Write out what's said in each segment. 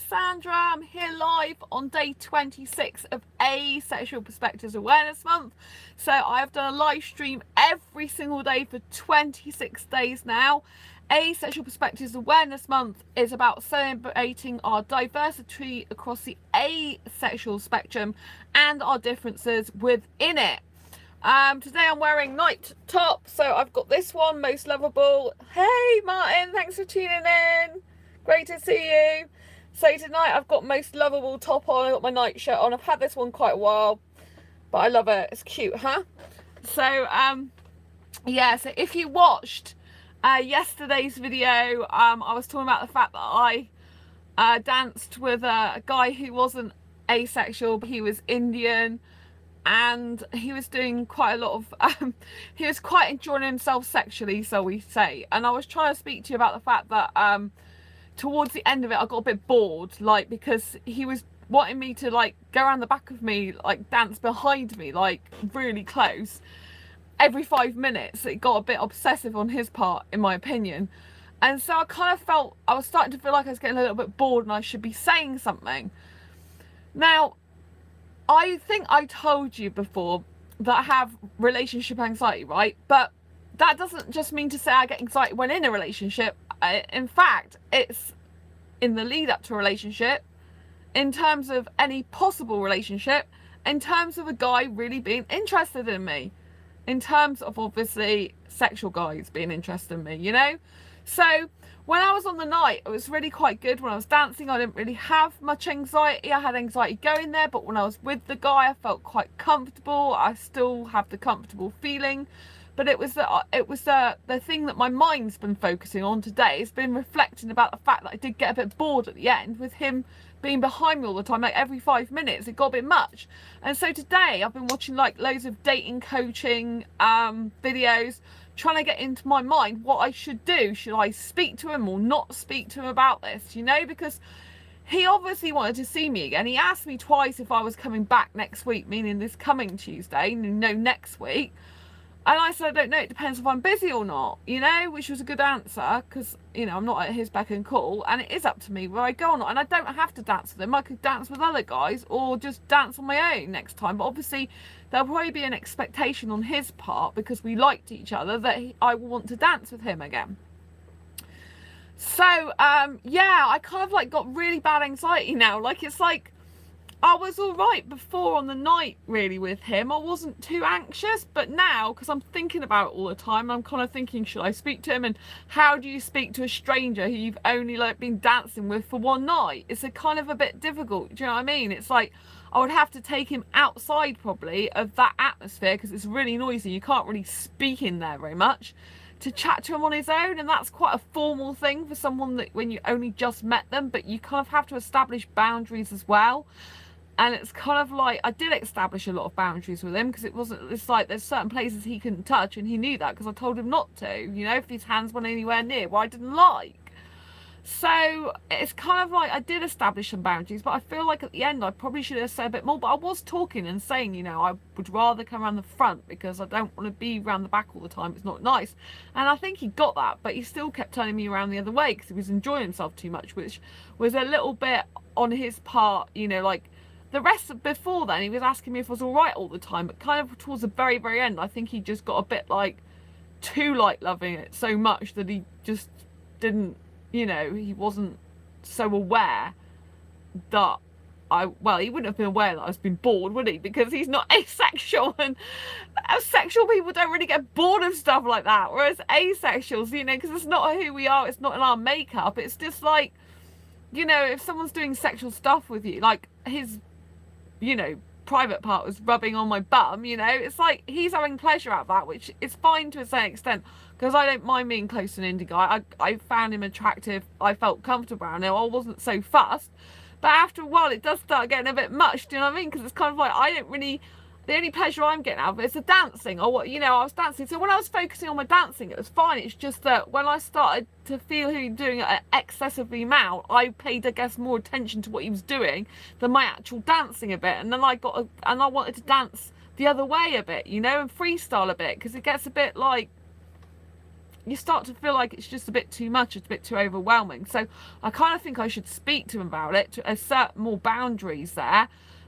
Sandra. I'm here live on day 26 of Asexual Perspectives Awareness Month. So I've done a live stream every single day for 26 days now. Asexual Perspectives Awareness Month is about celebrating our diversity across the asexual spectrum and our differences within it. Today I'm wearing night top, so I've got this one, Most Lovable. Hey Martin, thanks for tuning in. Great to see you. So tonight I've got Most Lovable top on. I've got my night shirt on. I've had this one quite a while, but I love it. It's cute, huh? So yeah, so if you watched yesterday's video, I was talking about the fact that I danced with a guy who wasn't asexual, but he was Indian, and he was doing quite a lot of he was quite enjoying himself sexually, so we say. And I was trying to speak to you about the fact that towards the end of it I got a bit bored, like, because he was wanting me to like go around the back of me, like dance behind me, like really close every 5 minutes. It got a bit obsessive on his part, in my opinion. And so I kind of felt, I was starting to feel like I was getting a little bit bored and I should be saying something. Now, I think I told you before that I have relationship anxiety, right? But that doesn't just mean to say I get anxiety when in a relationship. In fact, it's in the lead up to a relationship, in terms of any possible relationship, in terms of a guy really being interested in me, in terms of obviously sexual guys being interested in me, you know? So when I was on the night, it was really quite good. When I was dancing, I didn't really have much anxiety. I had anxiety going there, but when I was with the guy, I felt quite comfortable. I still have the comfortable feeling, but it was the thing that my mind's been focusing on today. It's been reflecting about the fact that I did get a bit bored at the end with him being behind me all the time, like every 5 minutes. It got a bit much. And so today I've been watching like loads of dating coaching videos, trying to get into my mind what I should do. Should I speak to him or not speak to him about this, you know? Because he obviously wanted to see me again. He asked me twice if I was coming back next week, meaning this coming Tuesday, no, next week. And I said, I don't know, it depends if I'm busy or not, you know, which was a good answer, because, you know, I'm not at his beck and call, and it is up to me where I go or not. And I don't have to dance with him. I could dance with other guys or just dance on my own next time. But obviously there'll probably be an expectation on his part, because we liked each other, that I will want to dance with him again. So yeah, I kind of like got really bad anxiety now. Like, it's like I was all right before on the night really with him. I wasn't too anxious, but now, because I'm thinking about it all the time, I'm kind of thinking, should I speak to him? And how do you speak to a stranger who you've only like been dancing with for one night? It's a kind of a bit difficult. Do you know what I mean? It's like I would have to take him outside probably of that atmosphere, because it's really noisy. You can't really speak in there very much, to chat to him on his own. And that's quite a formal thing for someone that when you only just met them, but you kind of have to establish boundaries as well. And it's kind of like, I did establish a lot of boundaries with him, because it's like there's certain places he couldn't touch, and he knew that because I told him not to, you know, if his hands went anywhere near what I didn't like. So it's kind of like I did establish some boundaries, but I feel like at the end I probably should have said a bit more. But I was talking and saying, you know, I would rather come around the front because I don't want to be around the back all the time. It's not nice. And I think he got that, but he still kept turning me around the other way because he was enjoying himself too much, which was a little bit on his part, you know. Like, the rest before then, he was asking me if I was all right all the time, but kind of towards the very, very end, I think he just got a bit like too like loving it so much that he just didn't, you know, he wasn't so aware that well, he wouldn't have been aware that I was being bored, would he? Because he's not asexual, and sexual people don't really get bored of stuff like that. Whereas asexuals, you know, because it's not who we are, it's not in our makeup. It's just like, you know, if someone's doing sexual stuff with you, like his, you know, private part was rubbing on my bum, you know, it's like he's having pleasure out of that, which is fine to a certain extent, because I don't mind being close to an indie guy. I found him attractive. I felt comfortable around him. I wasn't so fussed. But after a while, it does start getting a bit much, do you know what I mean? Because it's kind of like, I don't really, the only pleasure I'm getting out of it is the dancing, or what, you know, I was dancing. So when I was focusing on my dancing, it was fine. It's just that when I started to feel him doing it excessively amount, I paid, I guess, more attention to what he was doing than my actual dancing a bit. And then I wanted to dance the other way a bit, you know, and freestyle a bit, because it gets a bit like, you start to feel like it's just a bit too much, it's a bit too overwhelming. So I kind of think I should speak to him about it, to assert more boundaries there.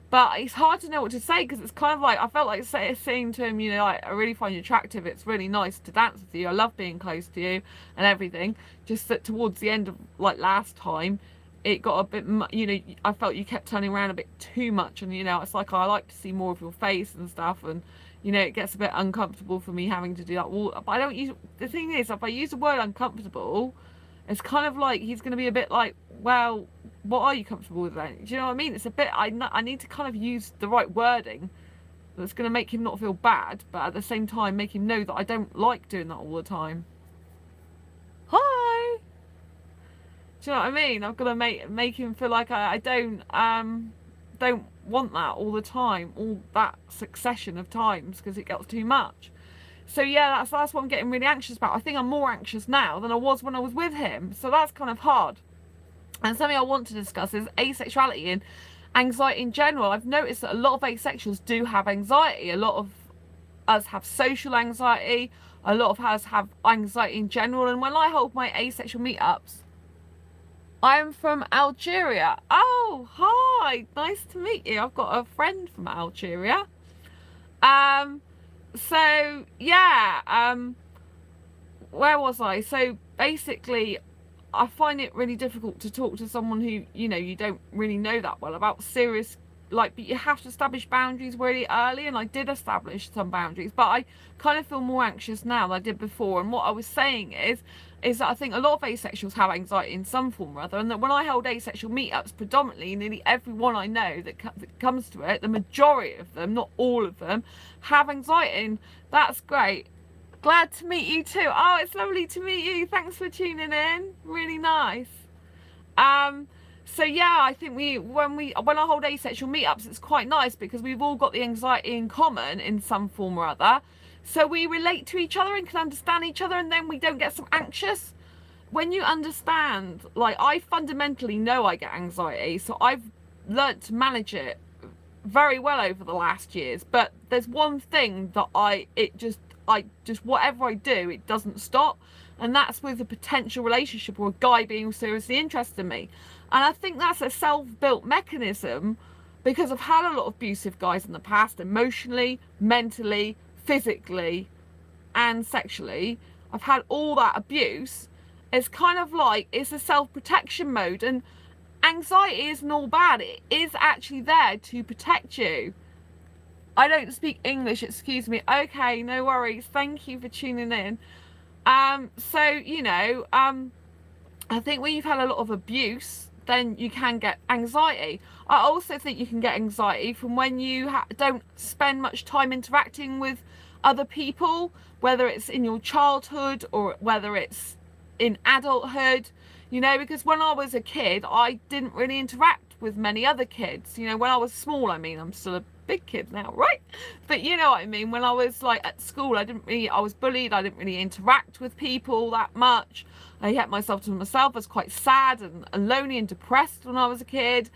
But it's hard to know what to say, because it's kind of like, I felt like saying to him, you know, like, I really find you attractive, it's really nice to dance with you, I love being close to you and everything. Just that towards the end of, like, last time, it got a bit, you know, I felt you kept turning around a bit too much, and, you know, it's like, I like to see more of your face and stuff, and, you know, it gets a bit uncomfortable for me having to do that. Well, but I don't use, the thing is, if I use the word uncomfortable, it's kind of like he's going to be a bit like, well, what are you comfortable with then? Do you know what I mean? It's a bit, I need to kind of use the right wording that's going to make him not feel bad, but at the same time make him know that I don't like doing that all the time. Hi! Do you know what I mean? I've got to make him feel like I don't want that all the time, all that succession of times, because it gets too much. So yeah, that's what I'm getting really anxious about. I think I'm more anxious now than I was when I was with him. So that's kind of hard. And something I want to discuss is asexuality and anxiety in general. I've noticed that a lot of asexuals do have anxiety. A lot of us have social anxiety. A lot of us have anxiety in general. And when I hold my asexual meetups, I'm from Algeria. Oh, hi. Nice to meet you. I've got a friend from Algeria. So yeah, where was I? So basically, I find it really difficult to talk to someone who, you know, you don't really know that well about serious, like, but you have to establish boundaries really early, and I did establish some boundaries, but I kind of feel more anxious now than I did before. And what I was saying is that I think a lot of asexuals have anxiety in some form or other, and that when I hold asexual meetups, predominantly nearly everyone I know that comes to it, the majority of them, not all of them, have anxiety, and that's great. Glad to meet you too. Oh, it's lovely to meet you. Thanks for tuning in. Really nice. So yeah, I think when I hold asexual meetups, it's quite nice because we've all got the anxiety in common in some form or other. So we relate to each other and can understand each other, and then we don't get so anxious. When you understand, like, I fundamentally know I get anxiety, so I've learnt to manage it very well over the last years. But there's one thing that I just whatever I do, it doesn't stop, and that's with a potential relationship or a guy being seriously interested in me. And I think that's a self-built mechanism, because I've had a lot of abusive guys in the past, emotionally, mentally, physically, and sexually. I've had all that abuse. It's kind of like, it's a self-protection mode, and anxiety isn't all bad. It is actually there to protect you. I don't speak English, excuse me. Okay, no worries. Thank you for tuning in. So, you know, I think when you've had a lot of abuse, then you can get anxiety. I also think you can get anxiety from when you don't spend much time interacting with other people, whether it's in your childhood or whether it's in adulthood, you know, because when I was a kid, I didn't really interact with many other kids. You know, when I was small, I mean, I'm still a big kid now, right? But you know what I mean, when I was like at school, I was bullied, I didn't really interact with people that much. I kept myself to myself. I was quite sad and lonely and depressed when I was a kid,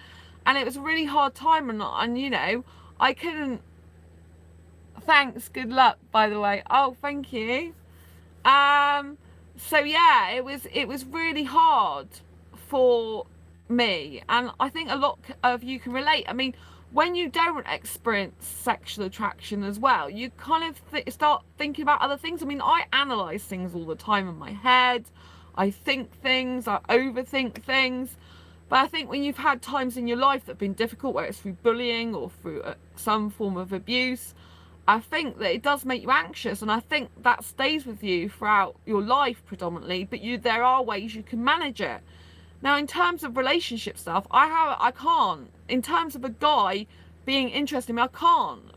and it was a really hard time, and you know, I couldn't. Thanks, good luck, by the way. Oh, thank you. So yeah, it was really hard for me, and I think a lot of you can relate. I mean, when you don't experience sexual attraction as well, you kind of start thinking about other things. I mean, I analyze things all the time in my head. I think things, I overthink things. But I think when you've had times in your life that have been difficult, whether it's through bullying or through some form of abuse, I think that it does make you anxious, and I think that stays with you throughout your life predominantly, but there are ways you can manage it. Now, in terms of relationship stuff, I can't. In terms of a guy being interested in me, I can't.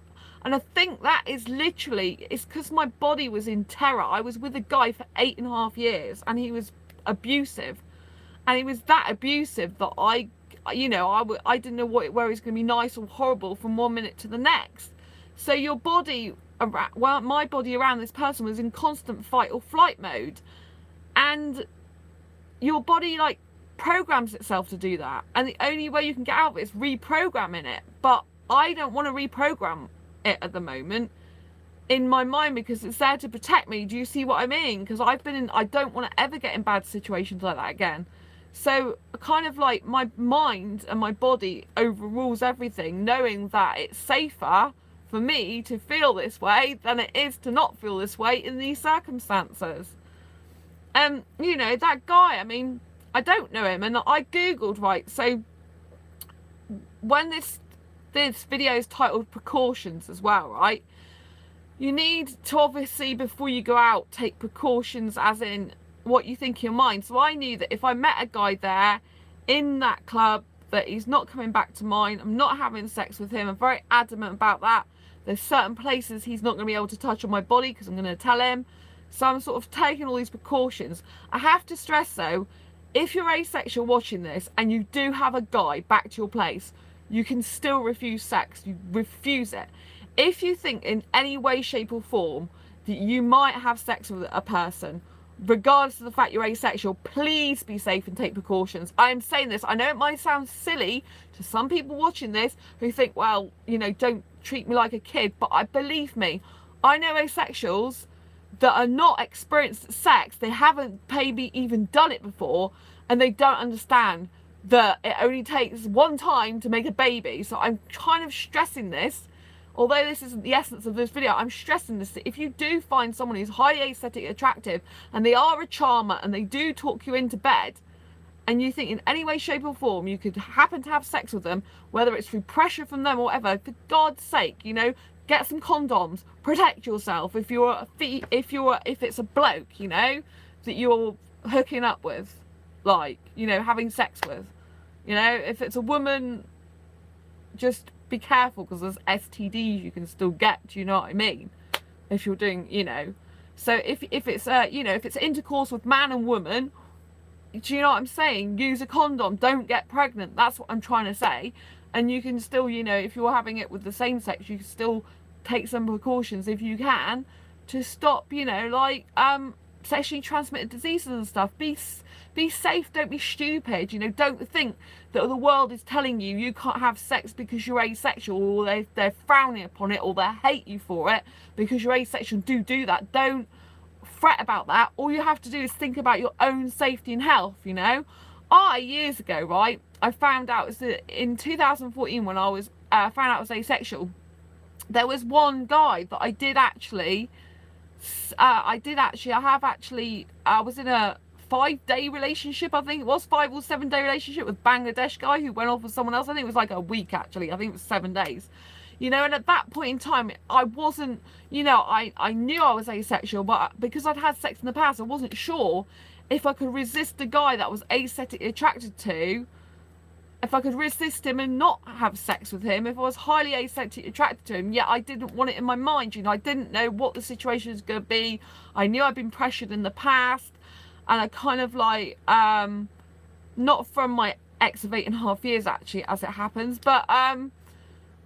And I think that is literally, it's because my body was in terror. I was with a guy for 8.5 years, and he was abusive. And he was that abusive that I didn't know where he was going to be nice or horrible from one minute to the next. So your body, well, my body around this person was in constant fight or flight mode. And your body, like, programs itself to do that, and the only way you can get out of it is reprogramming it. But I don't want to reprogram it at the moment. in my mind because it's there to protect me. Do you see what I mean? Because I don't want to ever get in bad situations like that again. So kind of like my mind and my body overrules everything, knowing that it's safer for me to feel this way than it is to not feel this way in these circumstances. You know, that guy, I mean, I don't know him, and I googled, right, so when this video is titled Precautions as well, right, you need to obviously, before you go out, take precautions as in what you think in your mind. So I knew that if I met a guy there in that club, that he's not coming back to mine, I'm not having sex with him, I'm very adamant about that. There's certain places he's not going to be able to touch on my body because I'm going to tell him. So I'm sort of taking all these precautions. I have to stress though, if you're asexual watching this and you do have a guy back to your place, you can still refuse sex. You refuse it. If you think in any way, shape or form that you might have sex with a person, regardless of the fact you're asexual, please be safe and take precautions. I am saying this, I know it might sound silly to some people watching this who think, well, you know, don't treat me like a kid, but believe me, I know asexuals that are not experienced at sex, they haven't maybe even done it before, and they don't understand that it only takes one time to make a baby. So I'm kind of stressing this, although this isn't the essence of this video, I'm stressing this. If you do find someone who's highly aesthetically attractive and they are a charmer and they do talk you into bed, and you think in any way, shape or form you could happen to have sex with them, whether it's through pressure from them or whatever, for God's sake, you know, get some condoms, protect yourself. If it's a bloke, you know, that you're hooking up with, like, you know, having sex with, you know, if it's a woman, just be careful because there's STDs you can still get. Do you know what I mean? If you're doing, you know, so if it's you know, if it's intercourse with man and woman, do you know what I'm saying? Use a condom, don't get pregnant. That's what I'm trying to say. And you can still, you know, if you're having it with the same sex, you can still take some precautions if you can to stop, you know, like sexually transmitted diseases and stuff. Be safe, don't be stupid, you know, don't think that the world is telling you you can't have sex because you're asexual, or they're frowning upon it, or they hate you for it because you're asexual. Do that. Don't fret about that. All you have to do is think about your own safety and health, you know. Years ago, right, I found out in 2014 when I was found out I was asexual, there was one guy that I was in a 5-day relationship, I think it was 5 or 7 day relationship with Bangladesh guy who went off with someone else. I think it was like a week actually, I think it was 7 days, you know. And at that point in time I wasn't, you know, I knew I was asexual, but because I'd had sex in the past, I wasn't sure if I could resist a guy that I was aesthetically attracted to, if I could resist him and not have sex with him, if I was highly aesthetically attracted to him. Yet I didn't want it in my mind, you know. I didn't know what the situation was going to be. I knew I'd been pressured in the past, and I kind of like, not from my ex of 8.5 years actually, as it happens,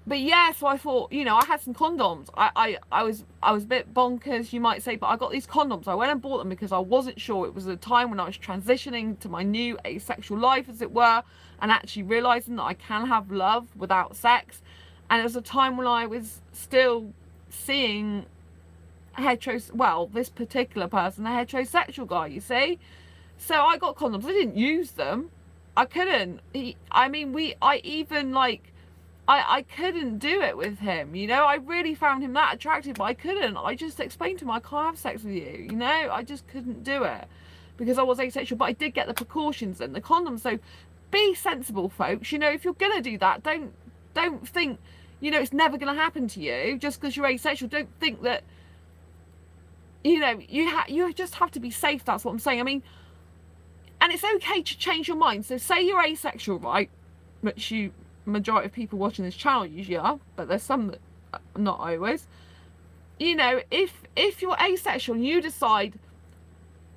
but yeah, so I thought, you know, I had some condoms. I was a bit bonkers, you might say, but I got these condoms. I went and bought them because I wasn't sure. It was a time when I was transitioning to my new asexual life, as it were, and actually realizing that I can have love without sex. And it was a time when I was still seeing this particular person, a heterosexual guy, you see. So I got condoms. I didn't use them. I couldn't. I couldn't do it with him, you know. I really found him that attractive, but I couldn't. I just explained to him, I can't have sex with you, you know. I just couldn't do it because I was asexual, but I did get the precautions and the condoms. So be sensible, folks, you know. If you're gonna do that, don't think, you know, it's never gonna happen to you just because you're asexual. Don't think that, you know, you just have to be safe. That's what I'm saying. I mean, and it's okay to change your mind. So say you're asexual, right, which majority of people watching this channel usually are, but there's some that not always. You know, if you're asexual and you decide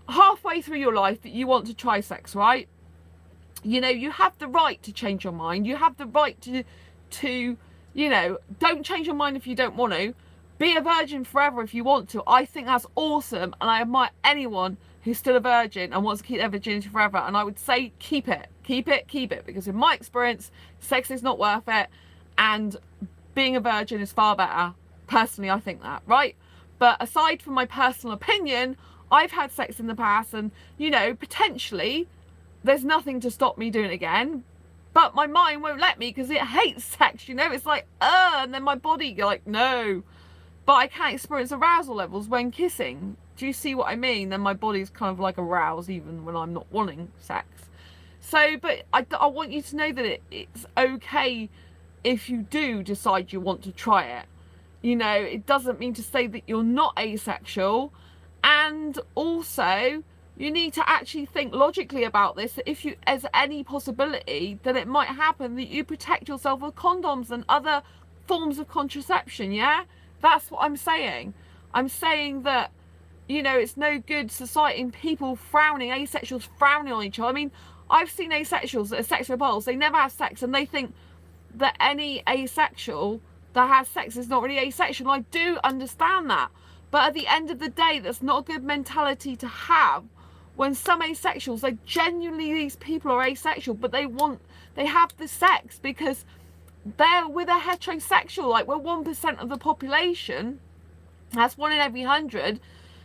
halfway through your life that you want to try sex, right, you know, you have the right to change your mind. You have the right to you know, don't change your mind if you don't want to. Be a virgin forever if you want to. I think that's awesome, and I admire anyone who's still a virgin and wants to keep their virginity forever. And I would say keep it, because in my experience, sex is not worth it, and being a virgin is far better. Personally, I think that, right? But aside from my personal opinion, I've had sex in the past, and, you know, potentially there's nothing to stop me doing it again. But my mind won't let me because it hates sex, you know? It's like, and then my body, you're like, no. But I can't experience arousal levels when kissing. Do you see what I mean? Then my body's kind of like aroused even when I'm not wanting sex. So, but I want you to know that it's okay if you do decide you want to try it. You know, it doesn't mean to say that you're not asexual. And also, you need to actually think logically about this, that if there's any possibility that it might happen, that you protect yourself with condoms and other forms of contraception, yeah? That's what I'm saying. I'm saying that, you know, it's no good society and people frowning, asexuals frowning on each other. I mean, I've seen asexuals that are sex repulsed, they never have sex, and they think that any asexual that has sex is not really asexual. I do understand that. But at the end of the day, that's not a good mentality to have when some asexuals, like genuinely these people are asexual, but they have the sex because they're with a heterosexual, like we're 1% of the population. That's 1 in every 100.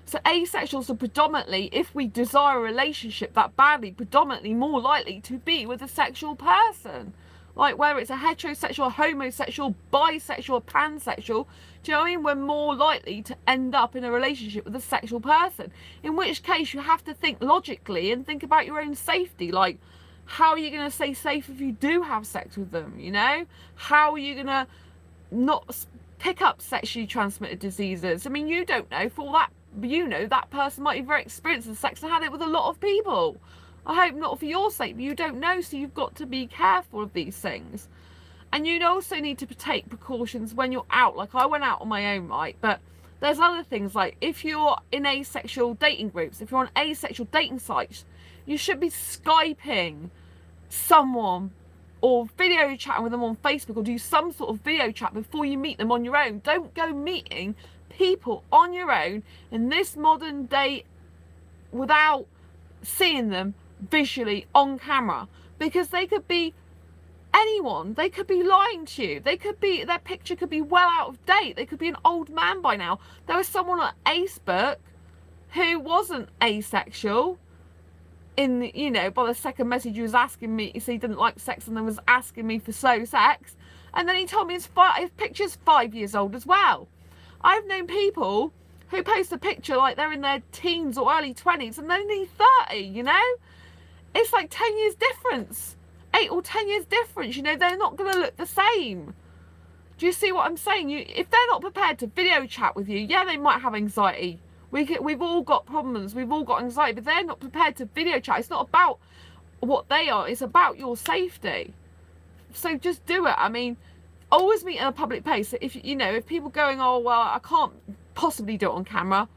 So asexuals are predominantly, if we desire a relationship that badly, predominantly more likely to be with a sexual person. Like whether it's a heterosexual, homosexual, bisexual, pansexual, do you know what I mean? We're more likely to end up in a relationship with a sexual person. In which case you have to think logically and think about your own safety. Like, how are you going to stay safe if you do have sex with them, you know? How are you going to not pick up sexually transmitted diseases? I mean, you don't know. For all that, you know, that person might be very experienced in sex and had it with a lot of people. I hope not for your sake, but you don't know, so you've got to be careful of these things. And you also need to take precautions when you're out. Like, I went out on my own, right? But there's other things, like if you're in asexual dating groups, if you're on asexual dating sites, you should be Skyping someone or video chatting with them on Facebook, or do some sort of video chat before you meet them on your own. Don't go meeting people on your own in this modern day without seeing them visually on camera, because they could be anyone. They could be lying to you. They could be, their picture could be well out of date. They could be an old man by now. There was someone on Facebook who wasn't asexual. In, you know, by the second message he was asking me, so he didn't like sex and then was asking me for slow sex, and then he told me his picture's 5 years old as well. I've known people who post a picture like they're in their teens or early 20s and they're only 30, you know? It's like 10 years difference, 8 or 10 years difference, you know? They're not going to look the same. Do you see what I'm saying? If they're not prepared to video chat with you, yeah, they might have anxiety. We've all got problems, we've all got anxiety, but they're not prepared to video chat. It's not about what they are, it's about your safety. So just do it. I mean, always meet in a public place. If, you know, if people going, oh, well, I can't possibly do it on camera,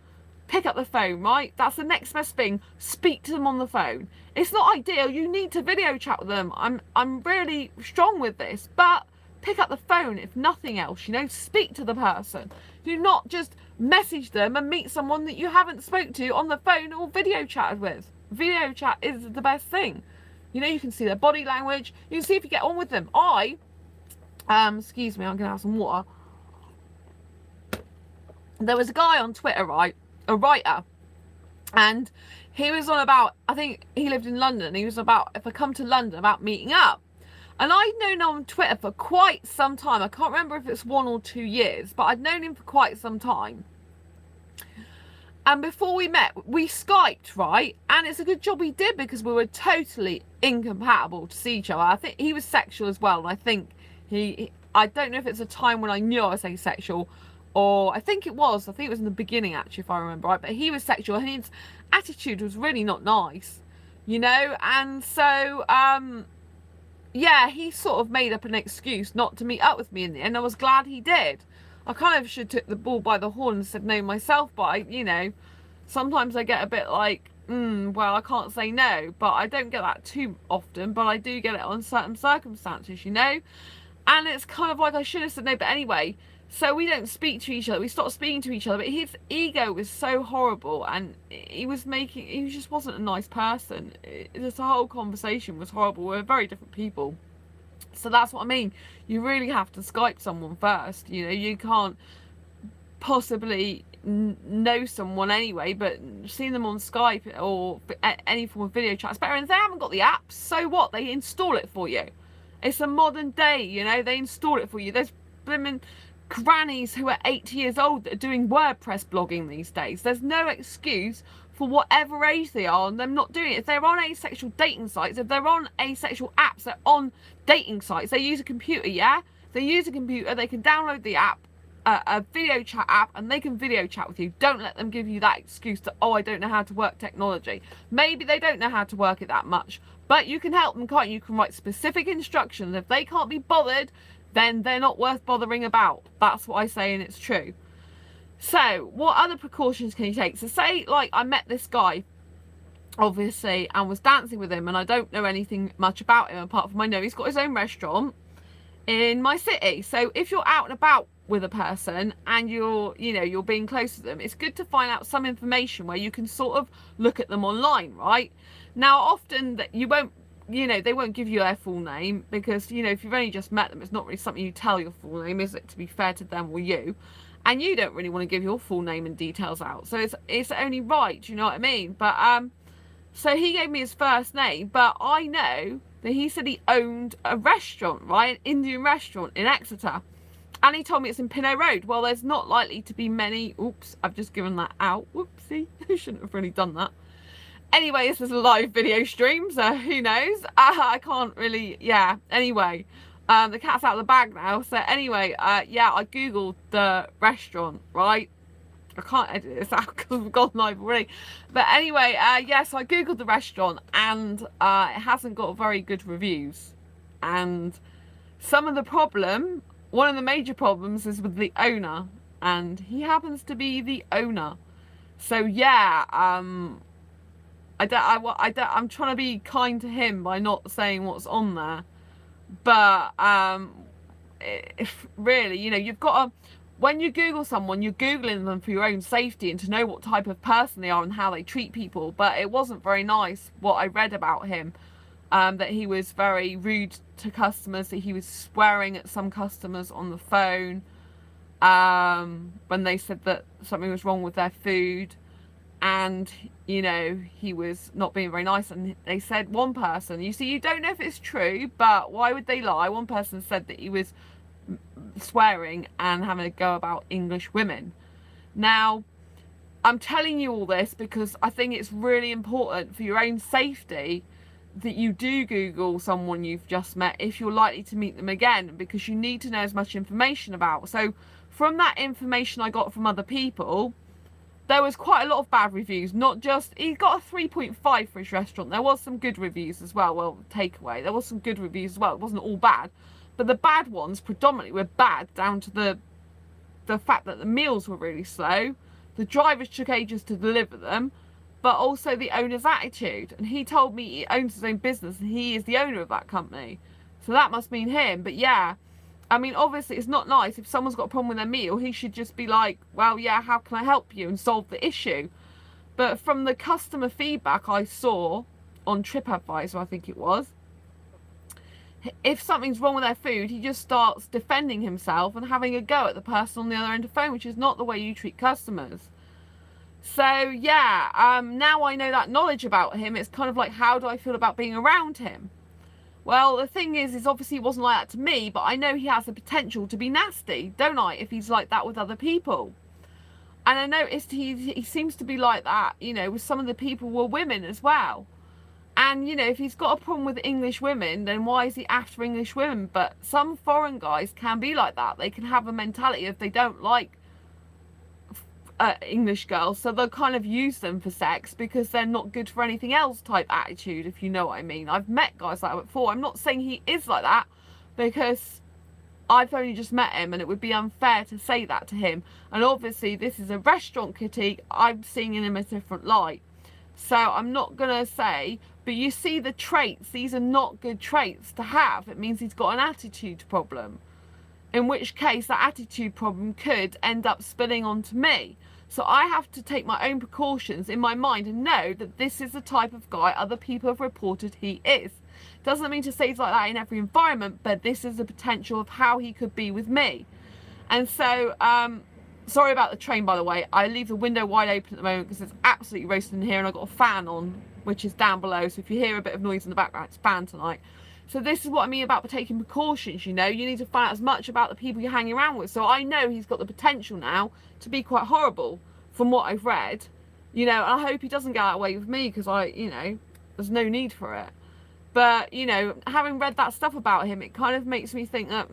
pick up the phone, right? That's the next best thing. Speak to them on the phone. It's not ideal. You need to video chat with them. I'm really strong with this, but pick up the phone if nothing else, you know, speak to the person. Do not just message them and meet someone that you haven't spoke to on the phone or video chatted with. Video chat is the best thing. You know, you can see their body language. You can see if you get on with them. Excuse me, I'm gonna have some water. There was a guy on Twitter, right, a writer, and he was on about, I think he lived in London, he was about, if I come to London, about meeting up. And I'd known him on Twitter for quite some time. I can't remember if it's 1 or 2 years, but I'd known him for quite some time. And before we met, we Skyped, right? And it's a good job we did, because we were totally incompatible to see each other. I think he was sexual as well, and I think I don't know if it's a time when I knew I was asexual, or I think it was in the beginning, actually, if I remember right. But he was sexual, and his attitude was really not nice, you know? And so, yeah, he sort of made up an excuse not to meet up with me in the end. I was glad he did. I kind of should have took the ball by the horn and said no myself, but you know, sometimes I get a bit like, well, I can't say no, but I don't get that too often, but I do get it on certain circumstances, you know? And it's kind of like I should have said no, but anyway, so we don't speak to each other. We stopped speaking to each other, but his ego was so horrible, and he just wasn't a nice person. The whole conversation was horrible. We're very different people. So that's what I mean. You really have to Skype someone first. You know, you can't possibly know someone anyway, but seeing them on Skype or any form of video chat is better. And if they haven't got the apps, so what? They install it for you. It's a modern day, you know, they install it for you. There's blooming grannies who are 80 years old that are doing WordPress blogging these days. There's no excuse for whatever age they are and them not doing it. If they're on asexual dating sites, if they're on asexual apps, they're on dating sites, they use a computer, yeah? They use a computer, they can download the app, a video chat app, and they can video chat with you. Don't let them give you that excuse to, oh, I don't know how to work technology. Maybe they don't know how to work it that much, but you can help them, can't you? You can write specific instructions. If they can't be bothered, then they're not worth bothering about. That's what I say, and it's true. So what other precautions can you take? So say, like, I met this guy, obviously, and was dancing with him, and I don't know anything much about him apart from I know he's got his own restaurant in my city. So if you're out and about with a person and you're being close to them, it's good to find out some information where you can sort of look at them online, right? Now often that you won't, they won't give you their full name, because if you've only just met them, it's not really something you tell your full name, is it, to be fair to them or you? And you don't really want to give your full name and details out, so it's only right, do you know what I mean? But so he gave me his first name, but I know that he said he owned a restaurant, right, an Indian restaurant in Exeter. And he told me it's in Pinot Road. Well, there's not likely to be many. Oops, I've just given that out. Whoopsie, I shouldn't have really done that. Anyway, this is a live video stream, so who knows? I can't really, yeah. Anyway, the cat's out of the bag now. So anyway, yeah, I Googled the restaurant, right? I can't edit this out because we've gone live already. But anyway, yes, I Googled the restaurant, and it hasn't got very good reviews. And one of the major problems is with the owner, and he happens to be the owner. So yeah, I'm trying to be kind to him by not saying what's on there. But if really, you've got to, when you Google someone, you're Googling them for your own safety and to know what type of person they are and how they treat people. But it wasn't very nice what I read about him. That he was very rude to customers, that he was swearing at some customers on the phone when they said that something was wrong with their food, and he was not being very nice. And they said, one person, you see, you don't know if it's true, but why would they lie? One person said that he was swearing and having a go about English women. Now, I'm telling you all this because I think it's really important for your own safety that you do Google someone you've just met if you're likely to meet them again, because you need to know as much information about. So from that information I got from other people, there was quite a lot of bad reviews. Not just, he got a 3.5 for his restaurant. There was some good reviews as well. Well, takeaway, there was some good reviews as well. It wasn't all bad, but the bad ones predominantly were bad down to the fact that the meals were really slow, the drivers took ages to deliver them, but also the owner's attitude. And he told me he owns his own business and he is the owner of that company, so that must mean him. But yeah, I mean, obviously it's not nice. If someone's got a problem with their meal, he should just be like, well, yeah, how can I help you, and solve the issue. But from the customer feedback I saw on TripAdvisor, I think it was, if something's wrong with their food, he just starts defending himself and having a go at the person on the other end of the phone, which is not the way you treat customers. So yeah, now I know that knowledge about him, it's kind of like, how do I feel about being around him? Well, the thing is obviously it wasn't like that to me, but I know he has the potential to be nasty, don't I, if he's like that with other people. And I noticed he seems to be like that, with some of the people were women as well. And, if he's got a problem with English women, then why is he after English women? But some foreign guys can be like that. They can have a mentality if they don't like English girls, so they'll kind of use them for sex because they're not good for anything else type attitude, if you know what I mean. I've met guys like that before. I'm not saying he is like that, because I've only just met him and it would be unfair to say that to him. And obviously this is a restaurant critique, I'm seeing in him a different light, so I'm not gonna say. But you see the traits, these are not good traits to have. It means he's got an attitude problem, in which case that attitude problem could end up spilling onto me. So I have to take my own precautions in my mind and know that this is the type of guy other people have reported he is. Doesn't mean to say he's like that in every environment, but this is the potential of how he could be with me. And so Sorry about the train, by the way. I leave the window wide open at the moment because it's absolutely roasting in here, and I've got a fan on, which is down below. So if you hear a bit of noise in the background, it's fan tonight. So this is what I mean about taking precautions, you know. You need to find out as much about the people you're hanging around with. So I know he's got the potential now to be quite horrible from what I've read, you know, and I hope he doesn't get away with me because you know, there's no need for it. But, you know, having read that stuff about him, it kind of makes me think that,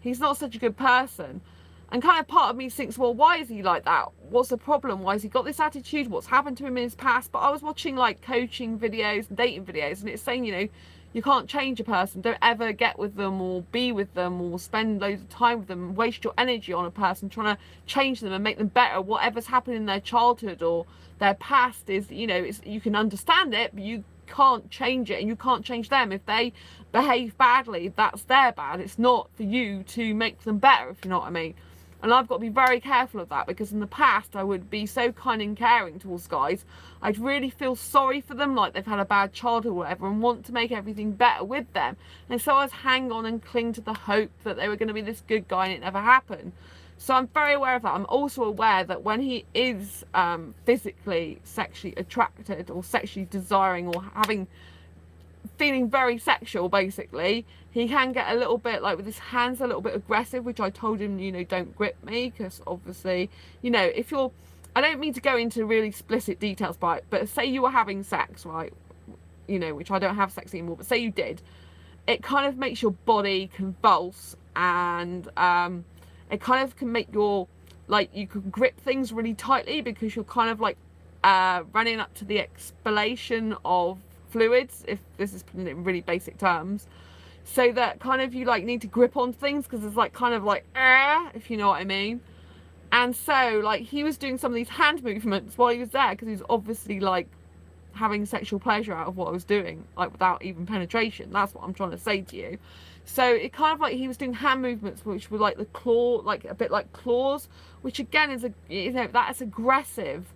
he's not such a good person. And kind of part of me thinks, well, why is he like that? What's the problem? Why has he got this attitude? What's happened to him in his past? But I was watching like coaching videos and dating videos, and it's saying, you know, you can't change a person. Don't ever get with them or be with them or spend loads of time with them and waste your energy on a person trying to change them and make them better. Whatever's happened in their childhood or their past is, you know, you can understand it, but you can't change it, and you can't change them. If they behave badly, that's their bad. It's not for you to make them better, if you know what I mean. And I've got to be very careful of that, because in the past I would be so kind and caring towards guys. I'd really feel sorry for them, like they've had a bad childhood or whatever, and want to make everything better with them. And so I'd hang on and cling to the hope that they were going to be this good guy, and it never happened. So I'm very aware of that. I'm also aware that when he is physically sexually attracted or sexually desiring or feeling very sexual, basically, he can get a little bit, like with his hands, a little bit aggressive, which I told him, you know, don't grip me, because obviously, you know, if you're, I don't mean to go into really explicit details by it, but say you were having sex, right, you know, which I don't have sex anymore, but say you did, it kind of makes your body convulse, and it kind of can make your, like, you can grip things really tightly, because you're kind of like running up to the expellation of fluids, if this is putting it in really basic terms, so that kind of you like need to grip on things, because it's like kind of like if you know what I mean. And so like he was doing some of these hand movements while he was there, because he was obviously like having sexual pleasure out of what I was doing, like without even penetration. That's what I'm trying to say to you. So it kind of like he was doing hand movements which were like the claw, like a bit like claws, which again is you know, that is aggressive.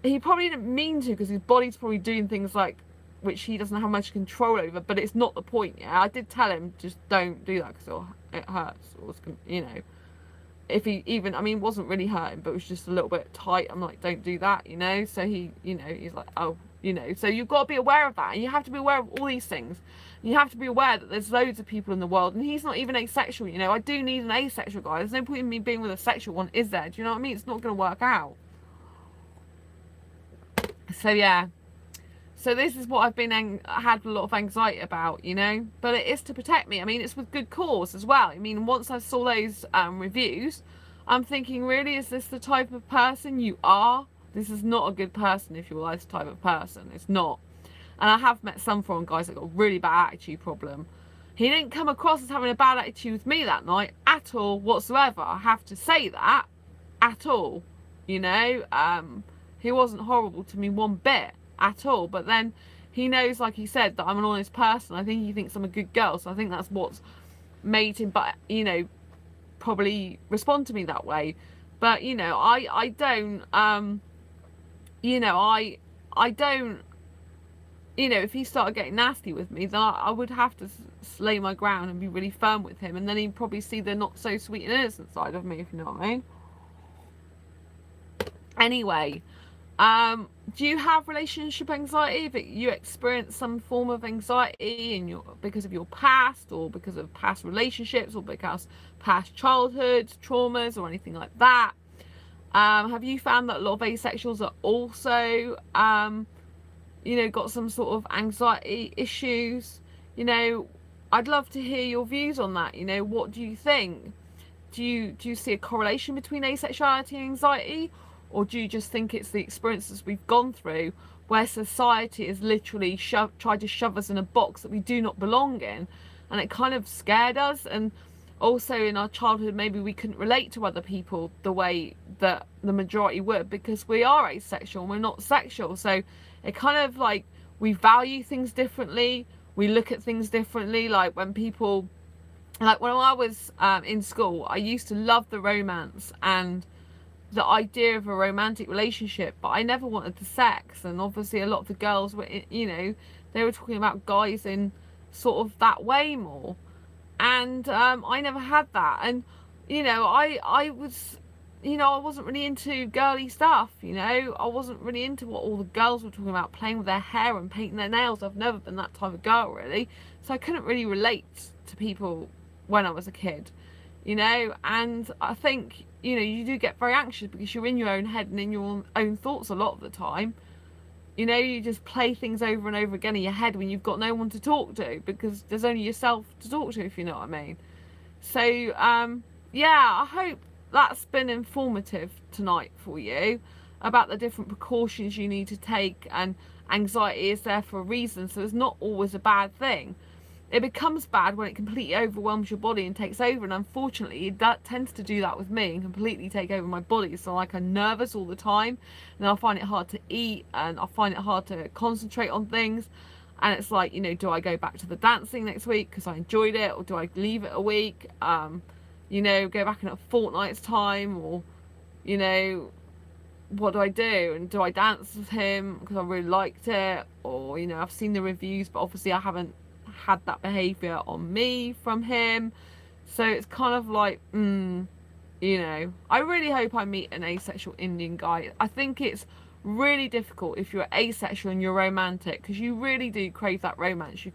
He probably didn't mean to, because his body's probably doing things like which he doesn't have much control over, but it's not the point. Yeah, I did tell him, just don't do that, because it hurts, or you know, if he even, I mean, it wasn't really hurting, but it was just a little bit tight. I'm like, don't do that, you know. So he, you know, he's like, oh, you know. So you've got to be aware of that, and you have to be aware of all these things. And you have to be aware that there's loads of people in the world, and he's not even asexual, you know. I do need an asexual guy. There's no point in me being with a sexual one, is there? Do you know what I mean? It's not going to work out. So yeah. So this is what I've had a lot of anxiety about, you know, but it is to protect me. I mean, it's with good cause as well. I mean, once I saw those reviews, I'm thinking, really, is this the type of person you are? This is not a good person if you're this type of person. It's not. And I have met some foreign guys that got a really bad attitude problem. He didn't come across as having a bad attitude with me that night at all whatsoever. I have to say that, at all, you know. He wasn't horrible to me one bit at all, but then he knows, like he said, that I'm an honest person. I think he thinks I'm a good girl, so I think that's what's made him, but you know, probably respond to me that way. But you know, I don't you know, I don't, you know, if he started getting nasty with me, then I would have to lay my ground and be really firm with him, and then he'd probably see the not so sweet and innocent side of me, if you know what I mean. Anyway, do you have relationship anxiety? That you experience some form of anxiety because of your past, or because of past relationships, or because past childhood traumas or anything like that? Have you found that a lot of asexuals are also you know, got some sort of anxiety issues? You know, I'd love to hear your views on that. You know, what do you think? Do you see a correlation between asexuality and anxiety? Or do you just think it's the experiences we've gone through, where society has literally tried to shove us in a box that we do not belong in, and it kind of scared us? And also in our childhood, maybe we couldn't relate to other people the way that the majority would, because we are asexual and we're not sexual. So it kind of like, we value things differently, we look at things differently. Like when people, like when I was in school, I used to love the romance and the idea of a romantic relationship, but I never wanted the sex. And obviously a lot of the girls were, you know, they were talking about guys in sort of that way more, and I never had that. And you know, I was, you know, I wasn't really into girly stuff, you know. I wasn't really into what all the girls were talking about, playing with their hair and painting their nails. I've never been that type of girl, really. So I couldn't really relate to people when I was a kid, you know. And I think, you know, you do get very anxious because you're in your own head and in your own thoughts a lot of the time. You know, you just play things over and over again in your head when you've got no one to talk to, because there's only yourself to talk to, if you know what I mean. So, yeah, I hope that's been informative tonight for you about the different precautions you need to take, and anxiety is there for a reason, so it's not always a bad thing. It becomes bad when it completely overwhelms your body and takes over, and unfortunately that tends to do that with me and completely take over my body. So like, I'm nervous all the time, and I find it hard to eat, and I find it hard to concentrate on things. And it's like, you know, do I go back to the dancing next week because I enjoyed it, or do I leave it a week, you know, go back in a fortnight's time, or, you know, what do I do? And do I dance with him because I really liked it? Or, you know, I've seen the reviews, but obviously I haven't had that behaviour on me from him. So it's kind of like, you know, I really hope I meet an asexual Indian guy. I think it's really difficult if you're asexual and you're romantic, because you really do crave that romance. You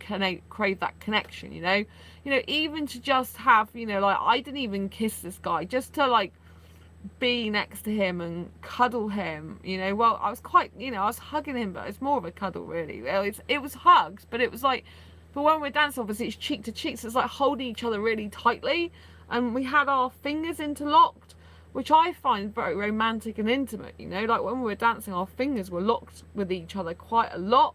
crave that connection, you know. You know, even to just have, you know, like, I didn't even kiss this guy, just to like be next to him and cuddle him, you know. Well, I was quite, you know, I was hugging him, but it's more of a cuddle, really. Well, it was hugs, but it was like, but when we're dancing, obviously it's cheek to cheek, so it's like holding each other really tightly, and we had our fingers interlocked, which I find very romantic and intimate, you know. Like, when we were dancing, our fingers were locked with each other quite a lot,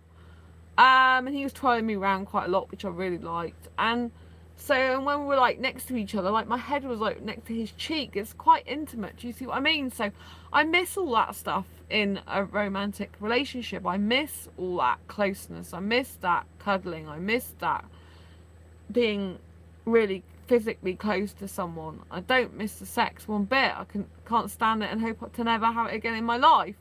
and he was twirling me around quite a lot, which I really liked. And so, and when we were like next to each other, like my head was like next to his cheek, it's quite intimate. Do you see what I mean? So I miss all that stuff in a romantic relationship. I miss all that closeness. I miss that cuddling. I miss that being really physically close to someone. I don't miss the sex one bit. I can't stand it and hope to never have it again in my life.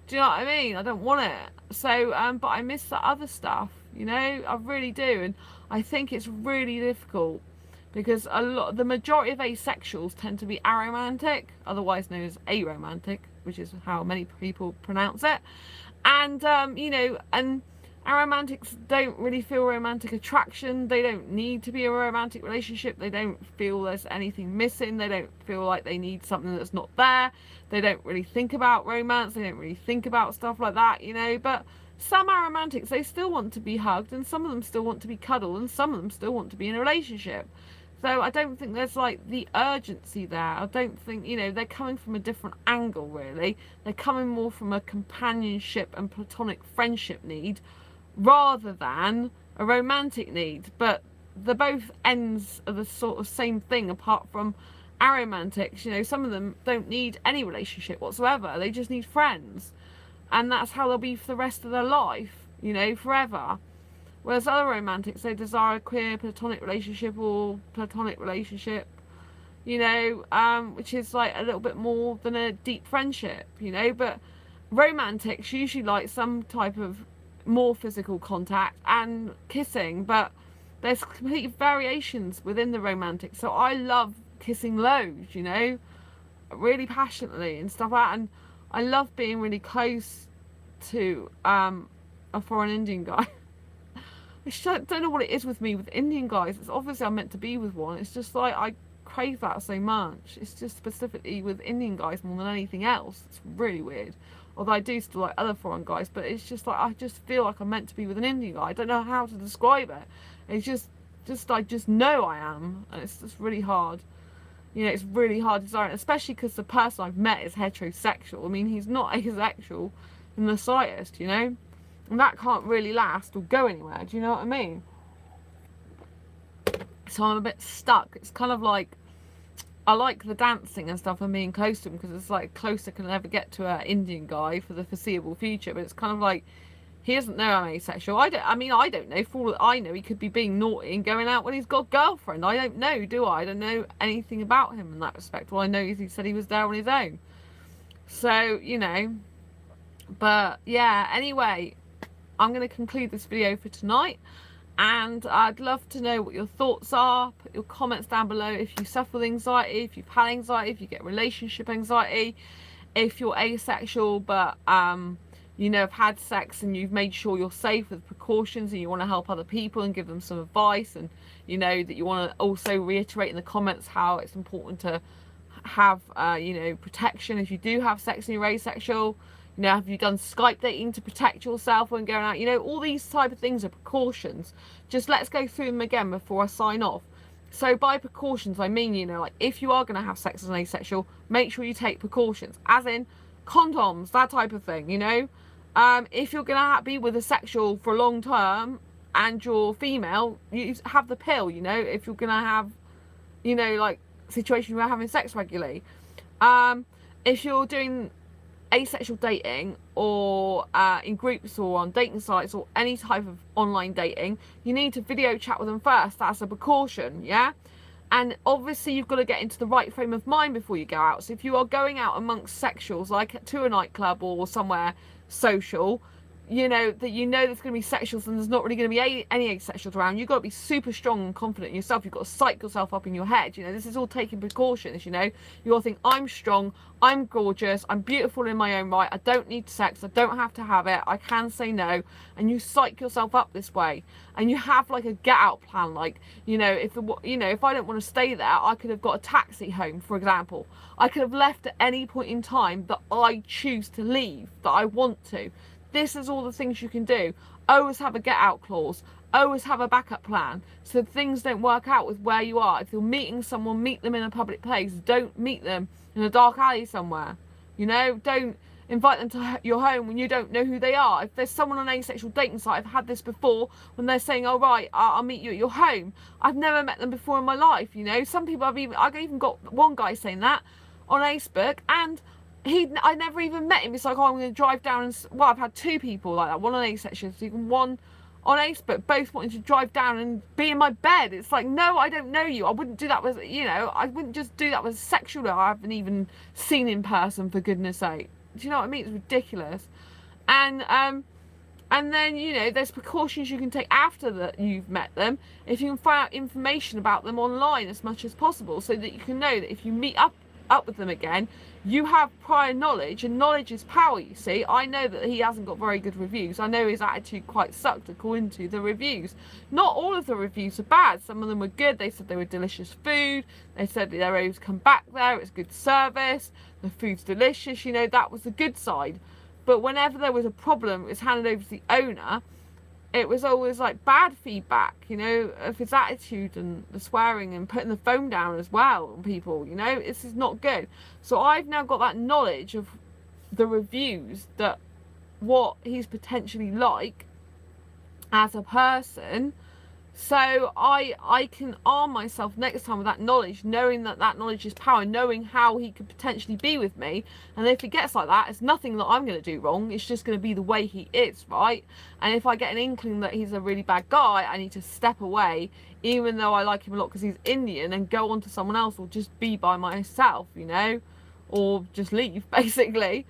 Do you know what I mean? I don't want it. So, but I miss the other stuff, you know. I really do. And I think it's really difficult because the majority of asexuals tend to be aromantic, otherwise known as aromantic, which is how many people pronounce it. And you know, and aromantics don't really feel romantic attraction. They don't need to be a romantic relationship. They don't feel there's anything missing. They don't feel like they need something that's not there. They don't really think about romance. They don't really think about stuff like that, you know. But some aromantics, they still want to be hugged, and some of them still want to be cuddled, and some of them still want to be in a relationship. So I don't think there's like the urgency there. I don't think, you know, they're coming from a different angle, really. They're coming more from a companionship and platonic friendship need rather than a romantic need. But the both ends are the sort of same thing, apart from aromantics, you know, some of them don't need any relationship whatsoever. They just need friends, and that's how they'll be for the rest of their life, you know, forever. Whereas other romantics, they desire a queer platonic relationship or platonic relationship, you know, which is like a little bit more than a deep friendship, you know. But romantics usually like some type of more physical contact and kissing, but there's complete variations within the romantic. So I love kissing loads, you know, really passionately and stuff like that. And I love being really close to a foreign Indian guy. I don't know what it is with me with Indian guys. It's obviously I'm meant to be with one. It's just like I crave that so much. It's just specifically with Indian guys more than anything else. It's really weird. Although I do still like other foreign guys, but it's just like I just feel like I'm meant to be with an Indian guy. I don't know how to describe it. It's just I just know I am, and it's just really hard. You know, it's really hard to desire, especially because the person I've met is heterosexual. I mean, he's not asexual in the slightest, you know, and that can't really last or go anywhere. Do you know what I mean? So I'm a bit stuck. It's kind of like, I like the dancing and stuff and being close to him because it's like closer can ever get to an Indian guy for the foreseeable future. But it's kind of like, he doesn't know I'm asexual. I don't know. For all I know, he could be being naughty and going out when he's got a girlfriend. I don't know, do I? I don't know anything about him in that respect. All I know is he said he was there on his own. So, you know. But, yeah, anyway, I'm going to conclude this video for tonight. And I'd love to know what your thoughts are. Put your comments down below if you suffer with anxiety, if you've had anxiety, if you get relationship anxiety, if you're asexual but you know, have had sex and you've made sure you're safe with precautions and you want to help other people and give them some advice, and you know that you want to also reiterate in the comments how it's important to have you know, protection if you do have sex and you're asexual. You know, have you done Skype dating to protect yourself when going out? You know, all these type of things are precautions. Just let's go through them again before I sign off. So by precautions, I mean, you know, like if you are going to have sex as an asexual, make sure you take precautions, as in condoms, that type of thing, you know. If you're going to be with a sexual for a long term and you're female, you have the pill, you know, if you're going to have, you know, like situation where having sex regularly. If you're doing asexual dating or in groups or on dating sites or any type of online dating, you need to video chat with them first. That's a precaution, yeah? And obviously you've got to get into the right frame of mind before you go out. So if you are going out amongst sexuals, like to a nightclub or somewhere social, you know that you know there's going to be sexuals and there's not really going to be any asexuals around. You've got to be super strong and confident in yourself. You've got to psych yourself up in your head. You know, this is all taking precautions. You know, you got to think, I'm strong, I'm gorgeous, I'm beautiful in my own right, I don't need sex, I don't have to have it, I can say no. And you psych yourself up this way, and you have like a get out plan. Like, you know, if I don't want to stay there, I could have got a taxi home, for example. I could have left at any point in time that I choose to leave, that I want to. This is all the things you can do. Always have a get out clause. Always have a backup plan so things don't work out with where you are. If you're meeting someone, meet them in a public place. Don't meet them in a dark alley somewhere. You know, don't invite them to your home when you don't know who they are. If there's someone on an asexual dating site, I've had this before, when they're saying, oh right, I'll meet you at your home. I've never met them before in my life, you know. Some people I've even got one guy saying that on Facebook, and I never even met him. It's like, oh, I'm going to drive down and, well, I've had two people like that, one on asexual, even one on Facebook, both wanting to drive down and be in my bed. It's like, no, I don't know you. I wouldn't do that with, you know, I wouldn't just do that with a sexual that I haven't even seen in person, for goodness sake. Do you know what I mean? It's ridiculous. And then, you know, there's precautions you can take after that you've met them. If you can find out information about them online as much as possible, so that you can know that if you meet up with them again, you have prior knowledge, and knowledge is power, you see. I know that he hasn't got very good reviews. I know his attitude quite sucked according to the reviews. Not all of the reviews are bad. Some of them were good. They said they were delicious food. They said that they're always come back there. It's good service. The food's delicious. You know, that was the good side. But whenever there was a problem, it was handed over to the owner. It was always like bad feedback, you know, of his attitude and the swearing and putting the phone down as well on people, you know. This is not good. So I've now got that knowledge of the reviews, that what he's potentially like as a person. So I can arm myself next time with that knowledge, knowing that that knowledge is power, knowing how he could potentially be with me. And if it gets like that, it's nothing that I'm going to do wrong. It's just going to be the way he is, right? And if I get an inkling that he's a really bad guy, I need to step away, even though I like him a lot because he's Indian, and go on to someone else, or just be by myself, you know, or just leave, basically.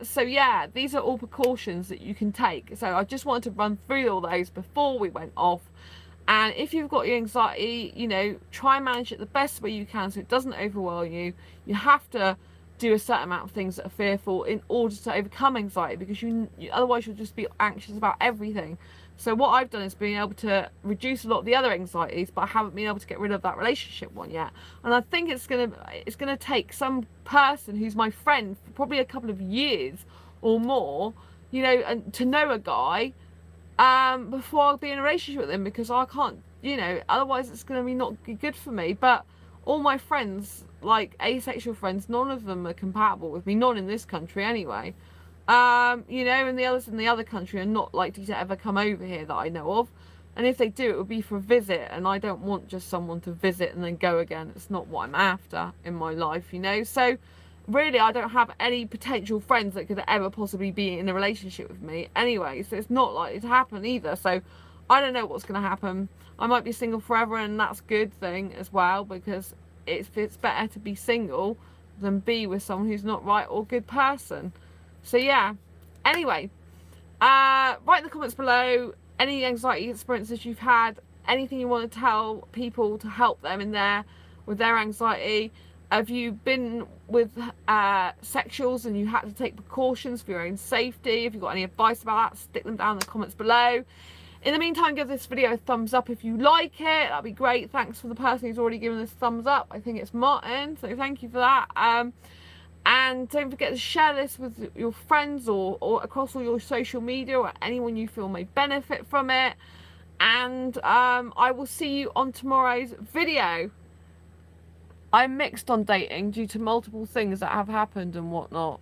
So yeah, these are all precautions that you can take. So I just wanted to run through all those before we went off. And if you've got your anxiety, you know, try and manage it the best way you can so it doesn't overwhelm you. You have to do a certain amount of things that are fearful in order to overcome anxiety, because otherwise you'll just be anxious about everything. So what I've done is being able to reduce a lot of the other anxieties, but I haven't been able to get rid of that relationship one yet. And I think it's gonna take some person who's my friend for probably a couple of years or more, you know, and to know a guy before I'll be in a relationship with him, because I can't, you know, otherwise it's going to be not good for me. But all my friends, like asexual friends, none of them are compatible with me, not in this country anyway. You know, and the others in the other country are not likely to ever come over here that I know of. And if they do, it would be for a visit, and I don't want just someone to visit and then go again. It's not what I'm after in my life, you know. So really, I don't have any potential friends that could ever possibly be in a relationship with me anyway, so it's not likely to happen either. So I don't know what's going to happen. I might be single forever, and that's a good thing as well, because it's better to be single than be with someone who's not right or good person. So yeah, anyway, write in the comments below any anxiety experiences you've had, anything you want to tell people to help them with their anxiety. Have you been with sexuals and you had to take precautions for your own safety? If you've got any advice about that, stick them down in the comments below. In the meantime, give this video a thumbs up if you like it. That'd be great. Thanks for the person who's already given this thumbs up. I think it's Martin, so thank you for that. And don't forget to share this with your friends or across all your social media or anyone you feel may benefit from it. And I will see you on tomorrow's video. I'm mixed on dating due to multiple things that have happened and whatnot.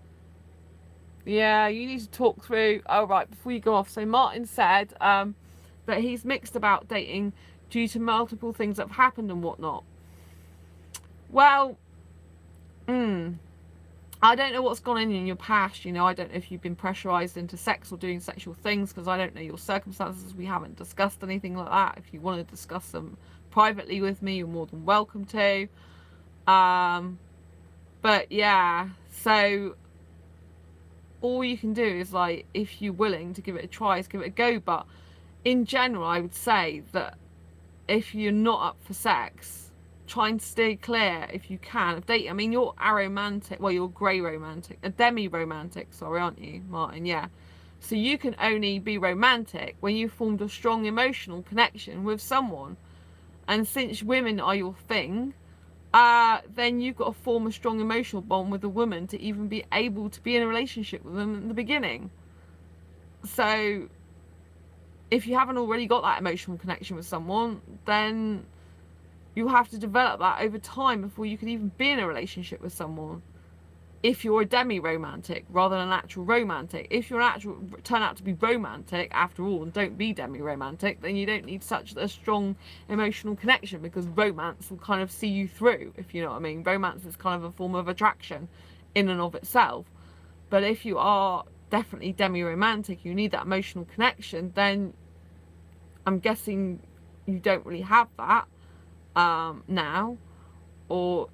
Yeah, you need to talk through. Oh, right, before you go off. So Martin said that he's mixed about dating due to multiple things that have happened and whatnot. Well, I don't know what's gone in your past. You know, I don't know if you've been pressurized into sex or doing sexual things, because I don't know your circumstances. We haven't discussed anything like that. If you want to discuss them privately with me, you're more than welcome to. But yeah, so all you can do is, like, if you're willing to give it a try, is give it a go. But in general, I would say that if you're not up for sex, try and stay clear if you can of dating. I mean, you're aromantic, well, you're grey romantic, a demi-romantic, sorry, aren't you, Martin? Yeah. So you can only be romantic when you've formed a strong emotional connection with someone. And since women are your thing, then you've got to form a strong emotional bond with a woman to even be able to be in a relationship with them in the beginning. So if you haven't already got that emotional connection with someone, then you have to develop that over time before you can even be in a relationship with someone. If you're a demi-romantic rather than an actual romantic. If you're an actual, turn out to be romantic after all and don't be demi-romantic, then you don't need such a strong emotional connection, because romance will kind of see you through, if you know what I mean. Romance is kind of a form of attraction in and of itself. But if you are definitely demi-romantic, you need that emotional connection, then I'm guessing you don't really have that now, or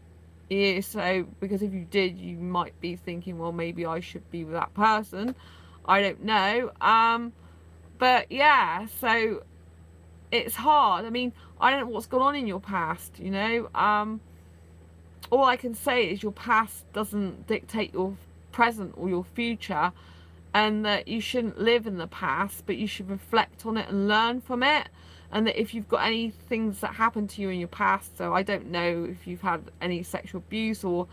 yeah, so because if you did, you might be thinking, well, maybe I should be with that person. I don't know. But yeah, so it's hard. I mean, I don't know what's gone on in your past, you know. All I can say is your past doesn't dictate your present or your future, and that you shouldn't live in the past, but you should reflect on it and learn from it. And that if you've got any things that happened to you in your past, so I don't know if you've had any sexual abuse or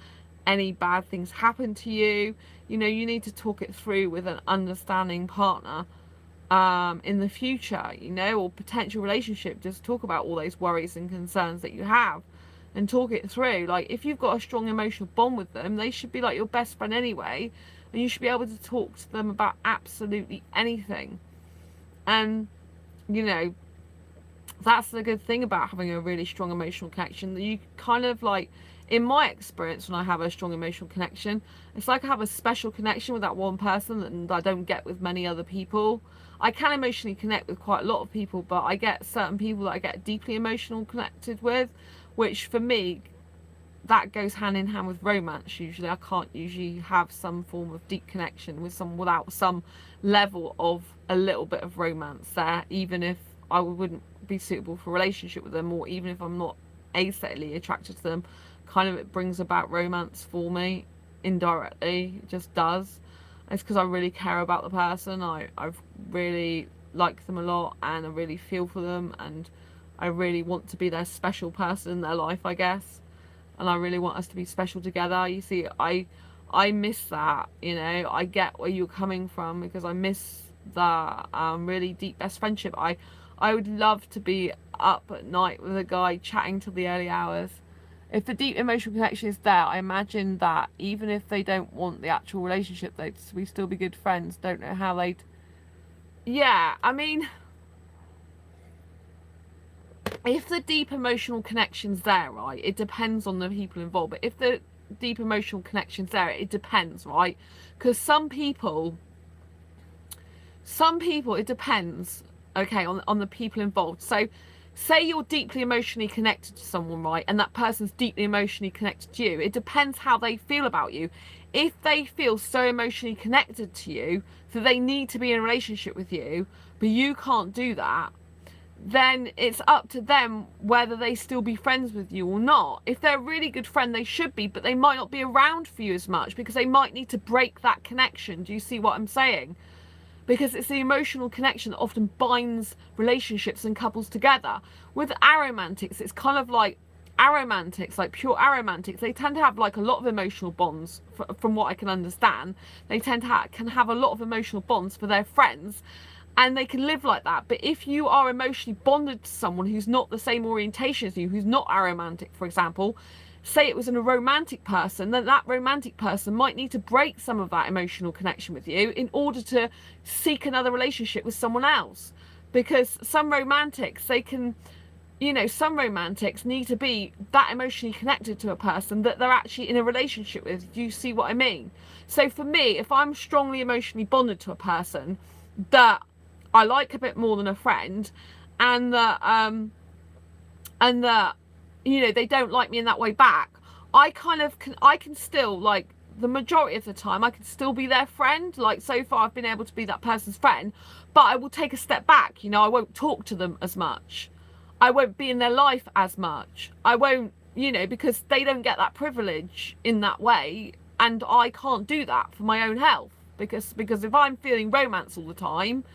any bad things happen to you, you know, you need to talk it through with an understanding partner in the future, you know, or potential relationship. Just talk about all those worries and concerns that you have and talk it through. Like, if you've got a strong emotional bond with them, they should be like your best friend anyway, and you should be able to talk to them about absolutely anything. And, you know, that's the good thing about having a really strong emotional connection, that you kind of, like, in my experience, when I have a strong emotional connection, it's like I have a special connection with that one person that I don't get with many other people. I can emotionally connect with quite a lot of people, but I get certain people that I get deeply emotional connected with, which for me, that goes hand in hand with romance. Usually I can't usually have some form of deep connection with someone without some level of a little bit of romance there, even if I wouldn't be suitable for a relationship with them, or even if I'm not asexually attracted to them. Kind of, it brings about romance for me indirectly. It just does. It's because I really care about the person. I've really like them a lot, and I really feel for them, and I really want to be their special person in their life, I guess. And I really want us to be special together. You see, I miss that, you know. I get where you're coming from, because I miss that really deep best friendship. I would love to be up at night with a guy chatting till the early hours. If the deep emotional connection is there, I imagine that even if they don't want the actual relationship, we'd still be good friends. Don't know how they'd... Yeah, I mean, if the deep emotional connection's there, right, it depends on the people involved. But if the deep emotional connection's there, it depends, right? Because some people, it depends, okay, on the people involved. So say you're deeply emotionally connected to someone, right, and that person's deeply emotionally connected to you, it depends how they feel about you. If they feel so emotionally connected to you that they need to be in a relationship with you, but you can't do that, then it's up to them whether they still be friends with you or not. If they're a really good friend, they should be, but they might not be around for you as much because they might need to break that connection. Do you see what I'm saying? Because it's the emotional connection that often binds relationships and couples together. With aromantics, it's kind of like aromantics, like pure aromantics, they tend to have like a lot of emotional bonds, from what I can understand. They tend to can have a lot of emotional bonds for their friends, and they can live like that. But if you are emotionally bonded to someone who's not the same orientation as you, who's not aromantic, for example, say it was a romantic person, then that romantic person might need to break some of that emotional connection with you in order to seek another relationship with someone else. Because some romantics, they can, you know, some romantics need to be that emotionally connected to a person that they're actually in a relationship with. Do you see what I mean? So for me, if I'm strongly emotionally bonded to a person that I like a bit more than a friend, and that you know, they don't like me in that way back, I can still, like, the majority of the time I can still be their friend. Like, so far I've been able to be that person's friend, but I will take a step back. You know, I won't talk to them as much, I won't be in their life as much, I won't, you know, because they don't get that privilege in that way, and I can't do that for my own health. Because if I'm feeling romance all the time,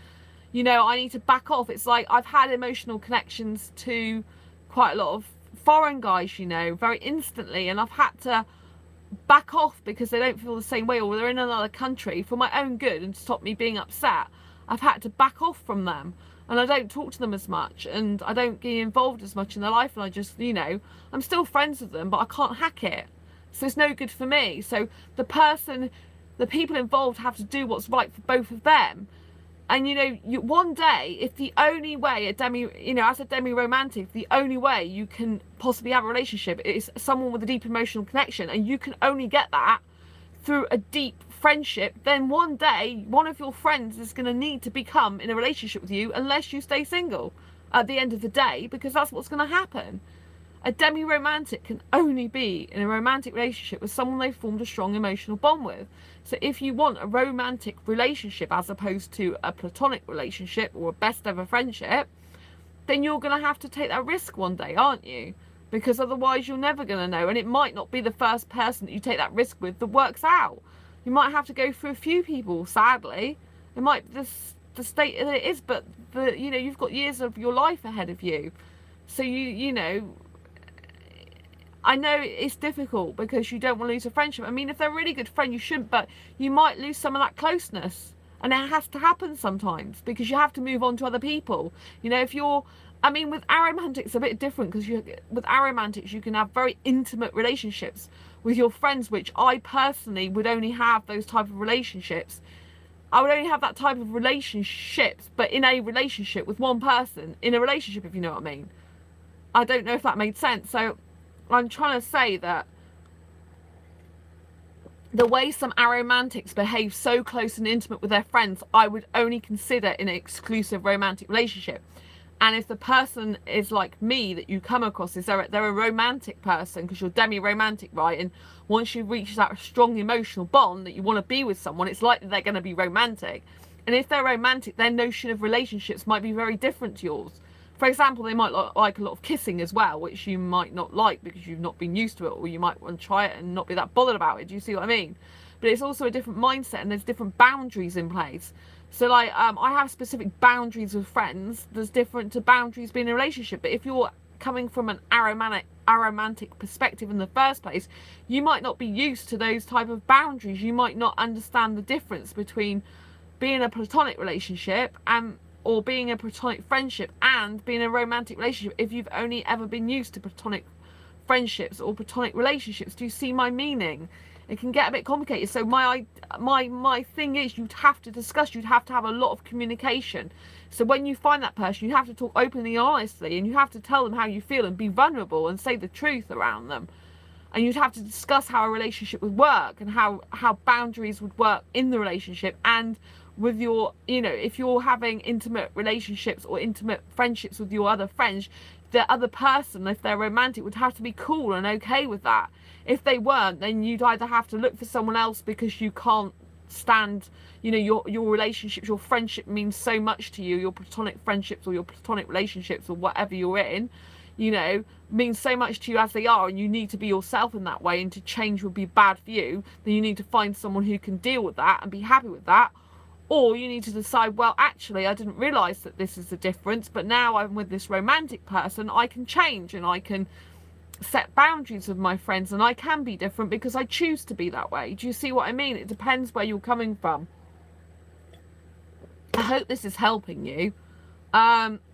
you know, I need to back off. It's like I've had emotional connections to quite a lot of foreign guys, you know, very instantly, and I've had to back off because they don't feel the same way, or they're in another country, for my own good and to stop me being upset. I've had to back off from them, and I don't talk to them as much, and I don't get involved as much in their life, and I just, you know, I'm still friends with them, but I can't hack it, so it's no good for me. So the people involved have to do what's right for both of them. And, you know, one day, if the only way as a demi-romantic, the only way you can possibly have a relationship is someone with a deep emotional connection, and you can only get that through a deep friendship, then one day, one of your friends is going to need to become in a relationship with you, unless you stay single at the end of the day, because that's what's going to happen. A demi-romantic can only be in a romantic relationship with someone they've formed a strong emotional bond with. So if you want a romantic relationship as opposed to a platonic relationship or a best ever friendship, then you're going to have to take that risk one day, aren't you? Because otherwise you're never going to know, and it might not be the first person that you take that risk with that works out. You might have to go through a few people, sadly. It might be the state that it is, but you know, you've got years of your life ahead of you. So you know, I know it's difficult because you don't want to lose a friendship. I mean, if they're a really good friend, you shouldn't, but you might lose some of that closeness. And it has to happen sometimes because you have to move on to other people. You know, if you're, I mean, with aromantics, a bit different, because with aromantics, you can have very intimate relationships with your friends, which I personally would only have those type of relationships. I would only have that type of relationships, but in a relationship with one person, in a relationship, if you know what I mean. I don't know if that made sense. So I'm trying to say that the way some aromantics behave so close and intimate with their friends, I would only consider in an exclusive romantic relationship. And if the person is like me that you come across, they're a romantic person, because you're demi-romantic, right? And once you reach that strong emotional bond that you want to be with someone, it's likely they're going to be romantic. And if they're romantic, their notion of relationships might be very different to yours. For example, they might like a lot of kissing as well, which you might not like because you've not been used to it, or you might want to try it and not be that bothered about it. Do you see what I mean? But it's also a different mindset, and there's different boundaries in place. So like, I have specific boundaries with friends. There's different to boundaries being in a relationship. But if you're coming from an aromantic perspective in the first place, you might not be used to those type of boundaries. You might not understand the difference between being a platonic relationship or being a platonic friendship and being a romantic relationship if you've only ever been used to platonic friendships or platonic relationships. Do you see my meaning? It can get a bit complicated. So my thing is, you'd have to discuss, you'd have to have a lot of communication. So when you find that person, you have to talk openly and honestly, and you have to tell them how you feel and be vulnerable and say the truth around them. And you'd have to discuss how a relationship would work and how boundaries would work in the relationship, and with your, if you're having intimate relationships or intimate friendships with your other friends, the other person, if they're romantic, would have to be cool and okay with that. If they weren't, then you'd either have to look for someone else because you can't stand, your relationships, your friendship means so much to you, your platonic friendships or your platonic relationships or whatever you're in, means so much to you as they are, and you need to be yourself in that way, and to change would be bad for you. Then you need to find someone who can deal with that and be happy with that. Or you need to decide, well, actually, I didn't realise that this is the difference, but now I'm with this romantic person, I can change and I can set boundaries with my friends and I can be different because I choose to be that way. Do you see what I mean? It depends where you're coming from. I hope this is helping you.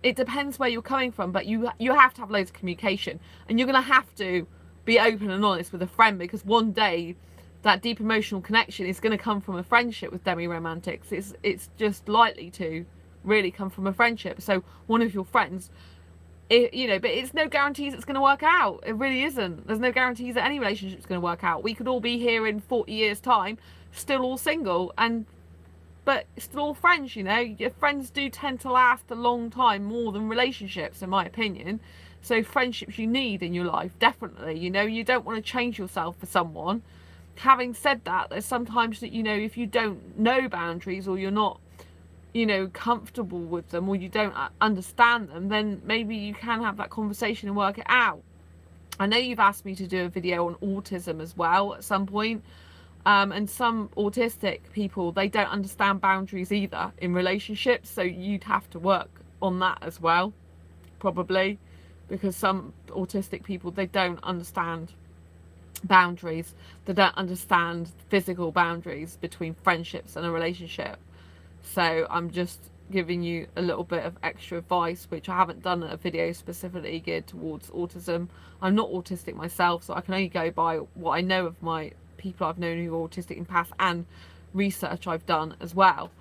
It depends where you're coming from, but you have to have loads of communication, and you're going to have to be open and honest with a friend, because one day that deep emotional connection is going to come from a friendship with demi-romantics. It's just likely to really come from a friendship. So one of your friends, but it's no guarantees it's going to work out. It really isn't. There's no guarantees that any relationship is going to work out. We could all be here in 40 years time still all single, but still all friends. Your friends do tend to last a long time, more than relationships, in my opinion. So friendships you need in your life, definitely. You don't want to change yourself for someone. Having said that, there's sometimes that, if you don't know boundaries, or you're not, comfortable with them, or you don't understand them, then maybe you can have that conversation and work it out. I know you've asked me to do a video on autism as well at some point. And some autistic people, they don't understand boundaries either in relationships, so you'd have to work on that as well, probably, because some autistic people, they don't understand boundaries. They don't understand physical boundaries between friendships and a relationship. So I'm just giving you a little bit of extra advice, which I haven't done a video specifically geared towards autism. I'm not autistic myself, so I can only go by what I know of my people I've known who are autistic in the past, and research I've done as well.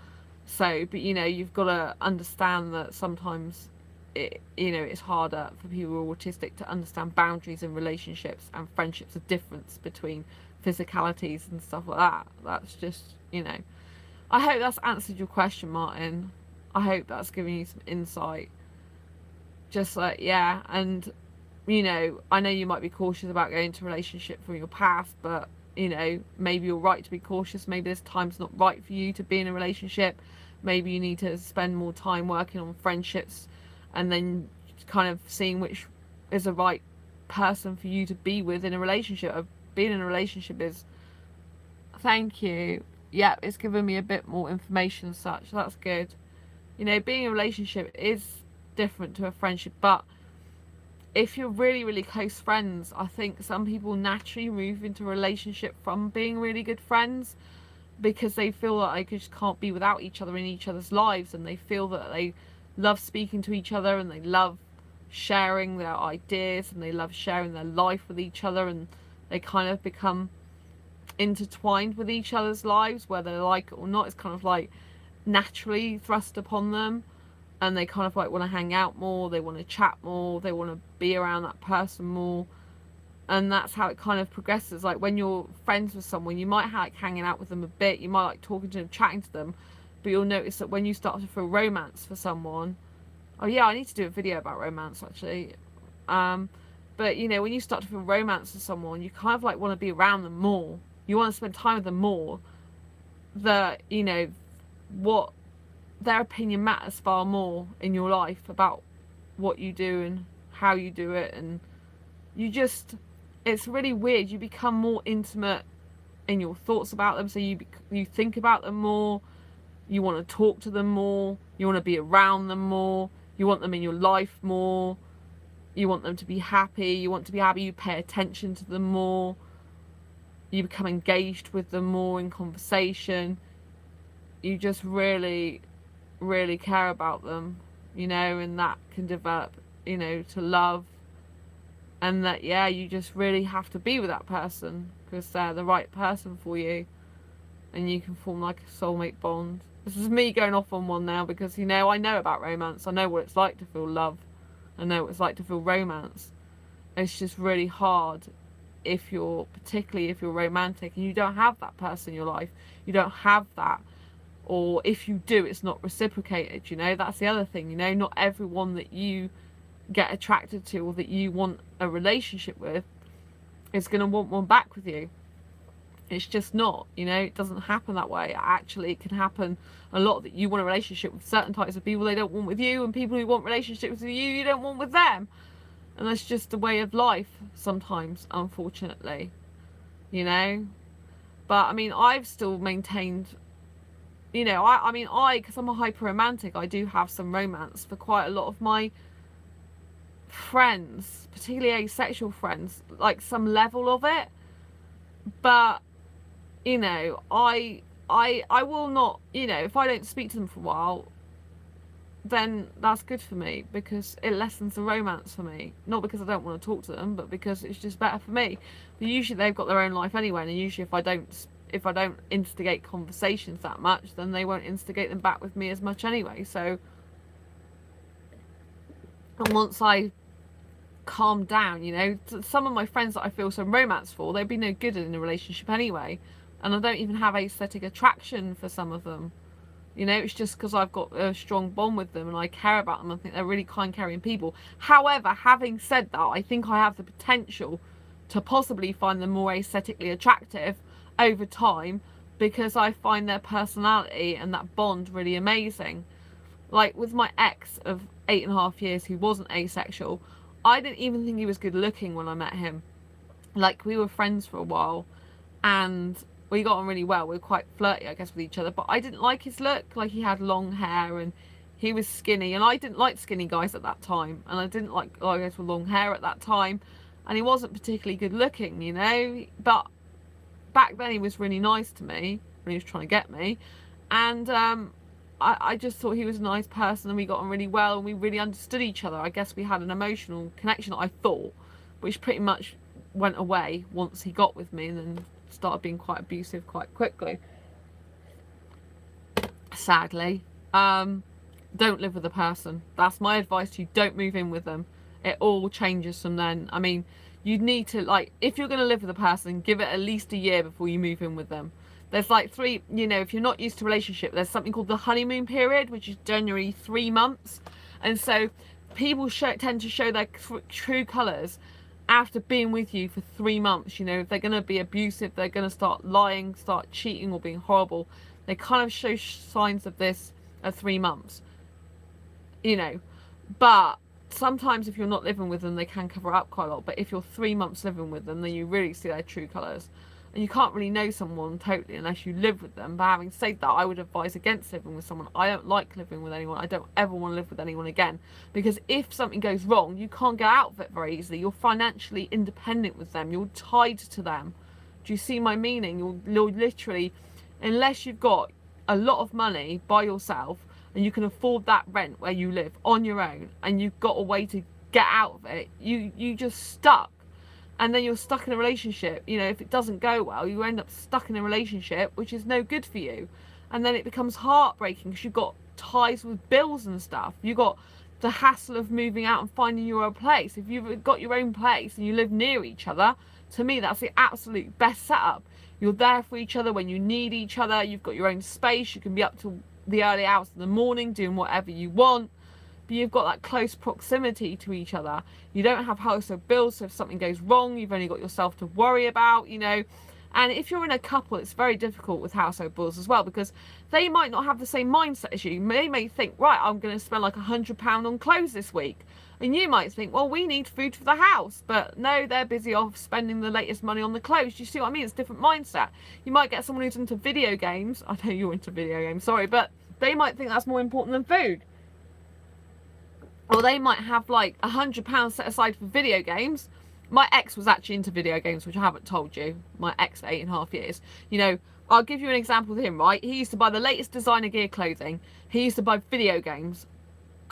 So, but you've got to understand that sometimes it's harder for people who are autistic to understand boundaries in relationships and friendships, the difference between physicalities and stuff like that. That's just, I hope that's answered your question, Martin. I hope that's given you some insight. Just like, yeah, and I know you might be cautious about going into a relationship from your past, but maybe you're right to be cautious. Maybe this time's not right for you to be in a relationship. Maybe you need to spend more time working on friendships, and then kind of seeing which is the right person for you to be with in a relationship. Being in a relationship is, thank you, yeah, it's given me a bit more information and such. That's good. Being in a relationship is different to a friendship, but if you're really, really close friends, I think some people naturally move into a relationship from being really good friends, because they feel like they just can't be without each other in each other's lives, and they feel that they love speaking to each other, and they love sharing their ideas, and they love sharing their life with each other, and they kind of become intertwined with each other's lives, whether they like it or not. It's kind of like naturally thrust upon them, and they kind of like want to hang out more, they want to chat more, they want to be around that person more, and that's how it kind of progresses. Like when you're friends with someone, you might like hanging out with them a bit, you might like talking to them, chatting to them, but you'll notice that when you start to feel romance for someone, oh yeah, I need to do a video about romance actually, but when you start to feel romance for someone, you kind of like want to be around them more, you want to spend time with them more, that what their opinion matters far more in your life about what you do and how you do it, and it's really weird, you become more intimate in your thoughts about them, so you think about them more, you want to talk to them more, you want to be around them more, you want them in your life more, you want them to be happy, you pay attention to them more, you become engaged with them more in conversation, you just really, really care about them, and that can develop, to love, and that, yeah, you just really have to be with that person because they're the right person for you, and you can form like a soulmate bond. This is me going off on one now because, I know about romance, I know what it's like to feel love, I know what it's like to feel romance. It's just really hard particularly if you're romantic and you don't have that person in your life, you don't have that or if you do, it's not reciprocated. You know, that's the other thing. You know, not everyone that you get attracted to or that you want a relationship with is going to want one back with you. It's just not, you know, it doesn't happen that way. Actually, it can happen a lot that you want a relationship with certain types of people they don't want with you, and people who want relationships with you, you don't want with them. And that's just the way of life sometimes, unfortunately, you know. But I mean, I've still maintained, you know, because I'm a hyper romantic, I do have some romance for quite a lot of my friends, particularly asexual friends, like some level of it. But you know, I will not, you know, if I don't speak to them for a while, then that's good for me, because it lessens the romance for me. Not because I don't want to talk to them, but because it's just better for me. But usually they've got their own life anyway, and usually if I don't instigate conversations that much, then they won't instigate them back with me as much anyway. So, and once I calm down, you know, some of my friends that I feel some romance for, they'd be no good in a relationship anyway. And I don't even have aesthetic attraction for some of them. You know, it's just because I've got a strong bond with them and I care about them. I think they're really kind, caring people. However, having said that, I think I have the potential to possibly find them more aesthetically attractive over time, because I find their personality and that bond really amazing. Like with my ex of 8.5 years who wasn't asexual, I didn't even think he was good looking when I met him. Like, we were friends for a while and we got on really well. We were quite flirty, I guess, with each other, but I didn't like his look. Like, he had long hair and he was skinny, and I didn't like skinny guys at that time, and I didn't like guys with long hair at that time, and he wasn't particularly good looking, you know. But back then he was really nice to me when he was trying to get me, and I just thought he was a nice person, and we got on really well and we really understood each other. I guess we had an emotional connection, I thought, which pretty much went away once he got with me, and then started being quite abusive quite quickly, sadly. Don't live with a person. That's my advice to you. Don't move in with them. It all changes from then. I mean, you need to, like, if you're going to live with a person, give it at least a year before you move in with them. There's like three, you know, if you're not used to relationship, there's something called the honeymoon period, which is generally 3 months. And so people tend to show their true colours after being with you for 3 months. You know, if they're going to be abusive, they're going to start lying, start cheating, or being horrible, they kind of show signs of this at 3 months, you know. But sometimes if you're not living with them, they can cover up quite a lot. But if you're 3 months living with them, then you really see their true colours. And you can't really know someone totally unless you live with them. But having said that, I would advise against living with someone. I don't like living with anyone. I don't ever want to live with anyone again. Because if something goes wrong, you can't get out of it very easily. You're financially independent with them. You're tied to them. Do you see my meaning? You're literally, unless you've got a lot of money by yourself and you can afford that rent where you live on your own, and you've got a way to get out of it, you just stuck. And then you're stuck in a relationship. You know, if it doesn't go well, you end up stuck in a relationship which is no good for you. And then it becomes heartbreaking because you've got ties with bills and stuff. You've got the hassle of moving out and finding your own place. If you've got your own place and you live near each other, to me, that's the absolute best setup. You're there for each other when you need each other. You've got your own space. You can be up to the early hours in the morning doing whatever you want. But you've got that close proximity to each other. You don't have household bills, so if something goes wrong, you've only got yourself to worry about, you know. And if you're in a couple, it's very difficult with household bills as well, because they might not have the same mindset as you. They may think, right, I'm going to spend like £100 on clothes this week. And you might think, well, we need food for the house. But no, they're busy off spending the latest money on the clothes. Do you see what I mean? It's a different mindset. You might get someone who's into video games. I know you're into video games, sorry, but they might think that's more important than food. Or they might have like £100 set aside for video games. My ex was actually into video games, which I haven't told you. My ex for 8.5 years. You know, I'll give you an example with him, right? He used to buy the latest designer gear clothing. He used to buy video games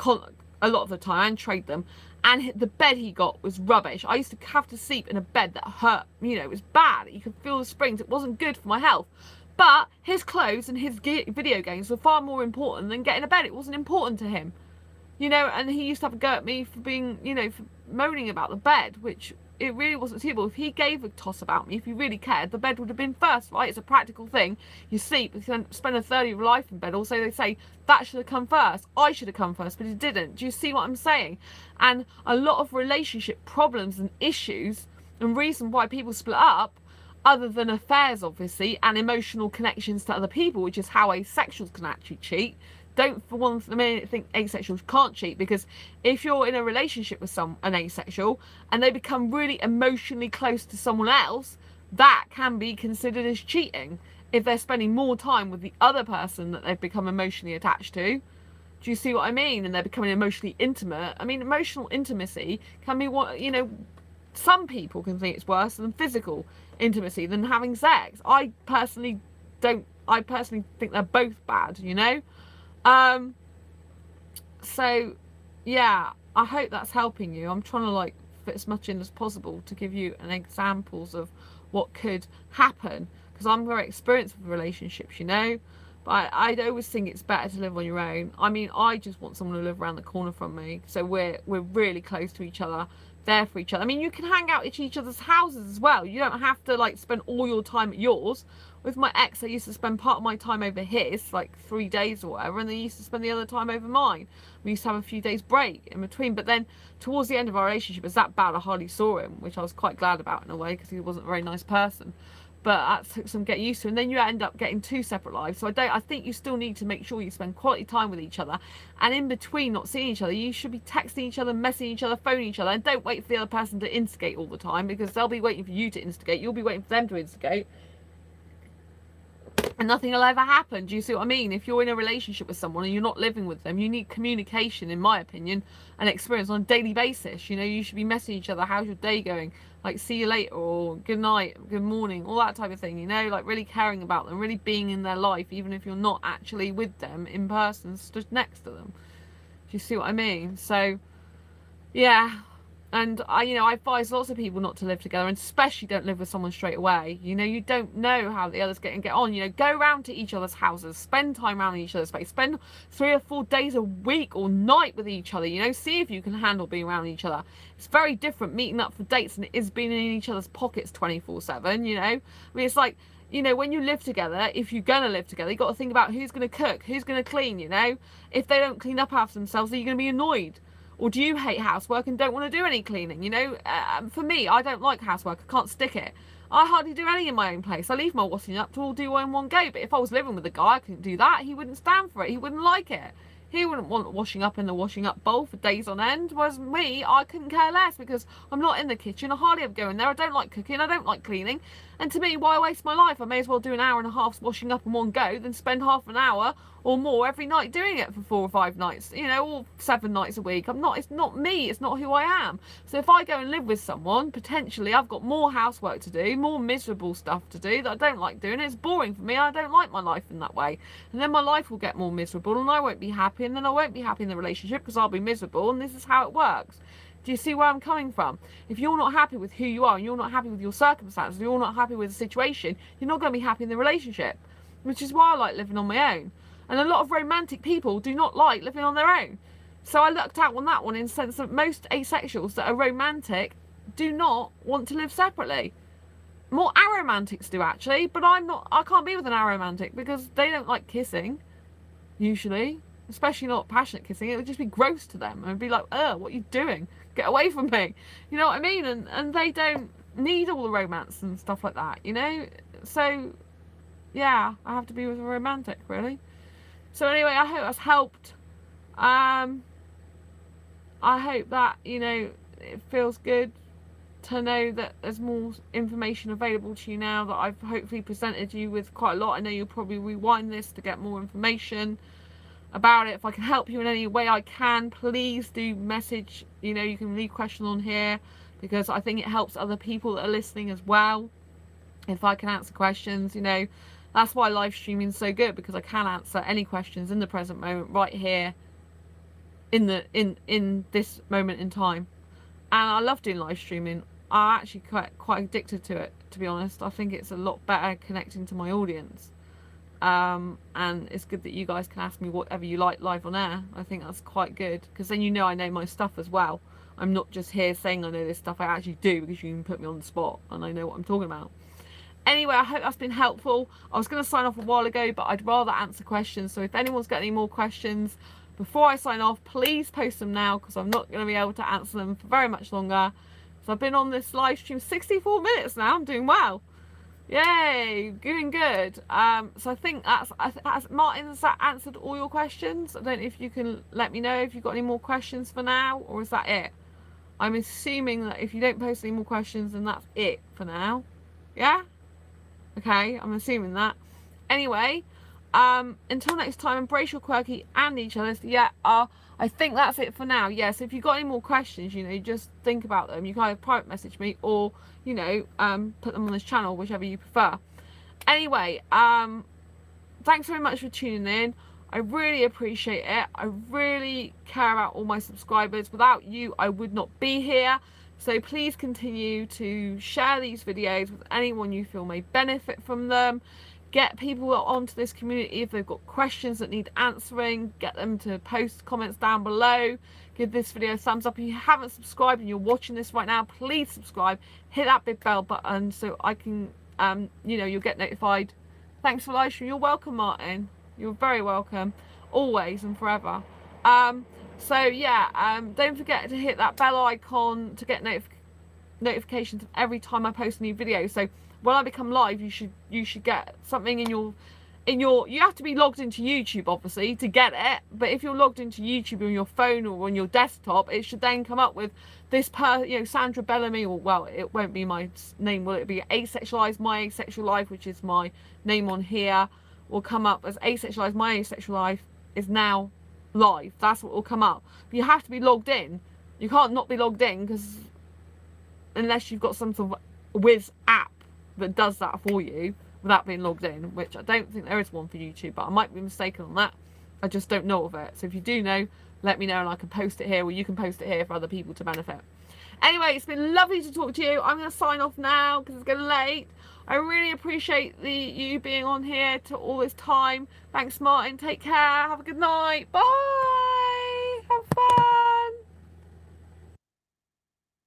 a lot of the time and trade them. And the bed he got was rubbish. I used to have to sleep in a bed that hurt. You know, it was bad. You could feel the springs. It wasn't good for my health. But his clothes and his video games were far more important than getting a bed. It wasn't important to him. You know, and he used to have a go at me for being, you know, for moaning about the bed, which it really wasn't suitable. If he gave a toss about me, if he really cared, the bed would have been first, right? It's a practical thing. You sleep, you spend a third of your life in bed. Also, they say that should have come first. I should have come first, but it didn't. Do you see what I'm saying? And a lot of relationship problems and issues and reason why people split up, other than affairs, obviously, and emotional connections to other people, which is how asexuals can actually cheat. Don't for one minute think asexuals can't cheat, because if you're in a relationship with an asexual and they become really emotionally close to someone else, that can be considered as cheating if they're spending more time with the other person that they've become emotionally attached to. Do you see what I mean? And they're becoming emotionally intimate. I mean, emotional intimacy can be what, you know, some people can think it's worse than physical intimacy, than having sex. I personally think they're both bad, you know? So yeah, I hope that's helping you. I'm trying to like fit as much in as possible to give you an examples of what could happen, because I'm very experienced with relationships, you know. But I always think it's better to live on your own. I mean, I just want someone to live around the corner from me, so we're really close to each other, there for each other. I mean, you can hang out at each other's houses as well. You don't have to like spend all your time at yours. With my ex, I used to spend part of my time over his, like 3 days or whatever, and then he used to spend the other time over mine. We used to have a few days break in between, but then towards the end of our relationship, it was that bad I hardly saw him, which I was quite glad about in a way, because he wasn't a very nice person. But that took some getting used to, and then you end up getting 2 separate lives. So I think you still need to make sure you spend quality time with each other, and in between not seeing each other, you should be texting each other, messaging each other, phoning each other, and don't wait for the other person to instigate all the time, because they'll be waiting for you to instigate, you'll be waiting for them to instigate, and nothing will ever happen. Do you see what I mean? If you're in a relationship with someone and you're not living with them, you need communication, in my opinion, and experience on a daily basis. You know, you should be messaging each other, how's your day going, like see you later, or good night, good morning, all that type of thing, you know, like really caring about them, really being in their life, even if you're not actually with them in person, stood next to them. Do you see what I mean? So yeah. And I advise lots of people not to live together, and especially don't live with someone straight away. You know, you don't know how the others get on. You know, go round to each other's houses, spend time around each other's space, spend 3 or 4 days a week or night with each other. You know, see if you can handle being around each other. It's very different meeting up for dates than it is being in each other's pockets 24/7. You know, I mean, it's like, you know, when you live together, if you're gonna live together, you got to think about who's gonna cook, who's gonna clean. You know, if they don't clean up after themselves, are you gonna be annoyed? Or do you hate housework and don't want to do any cleaning? You know, for me, I don't like housework. I can't stick it. I hardly do any in my own place. I leave my washing up to all do in one go. But if I was living with a guy, I couldn't do that. He wouldn't stand for it. He wouldn't like it. He wouldn't want washing up in the washing up bowl for days on end. Whereas me, I couldn't care less, because I'm not in the kitchen. I hardly ever go in there. I don't like cooking. I don't like cleaning. And to me, why waste my life? I may as well do an hour and a half washing up in one go than spend half an hour or more every night doing it for 4 or 5 nights, you know, or 7 nights a week. It's not me. It's not who I am. So if I go and live with someone, potentially I've got more housework to do, more miserable stuff to do that I don't like doing. It's boring for me. I don't like my life in that way. And then my life will get more miserable, and I won't be happy, and then I won't be happy in the relationship because I'll be miserable, and this is how it works. Do you see where I'm coming from? If you're not happy with who you are, and you're not happy with your circumstances, you're not happy with the situation, you're not going to be happy in the relationship, which is why I like living on my own. And a lot of romantic people do not like living on their own. So I looked out on that one in the sense that most asexuals that are romantic do not want to live separately. More aromantics do, actually, but I can't be with an aromantic because they don't like kissing, usually. Especially not passionate kissing. It would just be gross to them. And it'd be like, ugh, what are you doing? Get away from me. You know what I mean? And they don't need all the romance and stuff like that, you know? So, yeah, I have to be with a romantic, really. So anyway, I hope that's helped. I hope that, you know, it feels good to know that there's more information available to you now, that I've hopefully presented you with quite a lot. I know you'll probably rewind this to get more information about it. If I can help you in any way I can, please do message. You know, you can leave questions on here, because I think it helps other people that are listening as well. If I can answer questions, you know, that's why live streaming is so good, because I can answer any questions in the present moment, right here in this moment in time. And I love doing live streaming. I'm actually quite addicted to it, to be honest. I think it's a lot better connecting to my audience. And it's good that you guys can ask me whatever you like live on air. I think that's quite good, because then you know I know my stuff as well. I'm not just here saying I know this stuff. I actually do, because you can put me on the spot and I know what I'm talking about. Anyway, I hope that's been helpful. I was going to sign off a while ago, but I'd rather answer questions. So if anyone's got any more questions before I sign off, please post them now, because I'm not going to be able to answer them for very much longer. So I've been on this live stream 64 minutes now. I'm doing well. Yay, doing good. So I think that's Martin, has that answered all your questions? I don't know if you can let me know if you've got any more questions for now, or is that it? I'm assuming that if you don't post any more questions, then that's it for now. Yeah? Okay, I'm assuming that. Anyway, until next time, embrace your quirky and each other's. Yeah, I think that's it for now. Yeah, so if you've got any more questions, you know, just think about them. You can either private message me or, you know, put them on this channel, whichever you prefer. Anyway, thanks very much for tuning in. I really appreciate it. I really care about all my subscribers. Without you, I would not be here. So please continue to share these videos with anyone you feel may benefit from them. Get people onto this community if they've got questions that need answering. Get them to post comments down below. Give this video a thumbs up. If you haven't subscribed and you're watching this right now, please subscribe. Hit that big bell button so I can, you know, you'll get notified. Thanks for live stream. You're welcome, Martin. You're very welcome, always and forever. So yeah, don't forget to hit that bell icon to get notifications every time I post a new video. So when I become live, you should get something in your you have to be logged into YouTube obviously to get it, but if you're logged into YouTube on your phone or on your desktop, it should then come up with this you know, Sandra Bellamy, or well, it won't be my name, will it be Asexualise My Asexual Life, which is my name on here, will come up as Asexualise My Asexual Life is now live. That's what will come up. But you have to be logged in. You can't not be logged in, because unless you've got some sort of whiz app that does that for you without being logged in, which I don't think there is one for YouTube, but I might be mistaken on that. I just don't know of it. So if you do know, let me know and I can post it here, or you can post it here for other people to benefit. Anyway, it's been lovely to talk to you. I'm going to sign off now because it's getting late. I really appreciate you being on here to all this time. Thanks, Martin. Take care. Have a good night. Bye.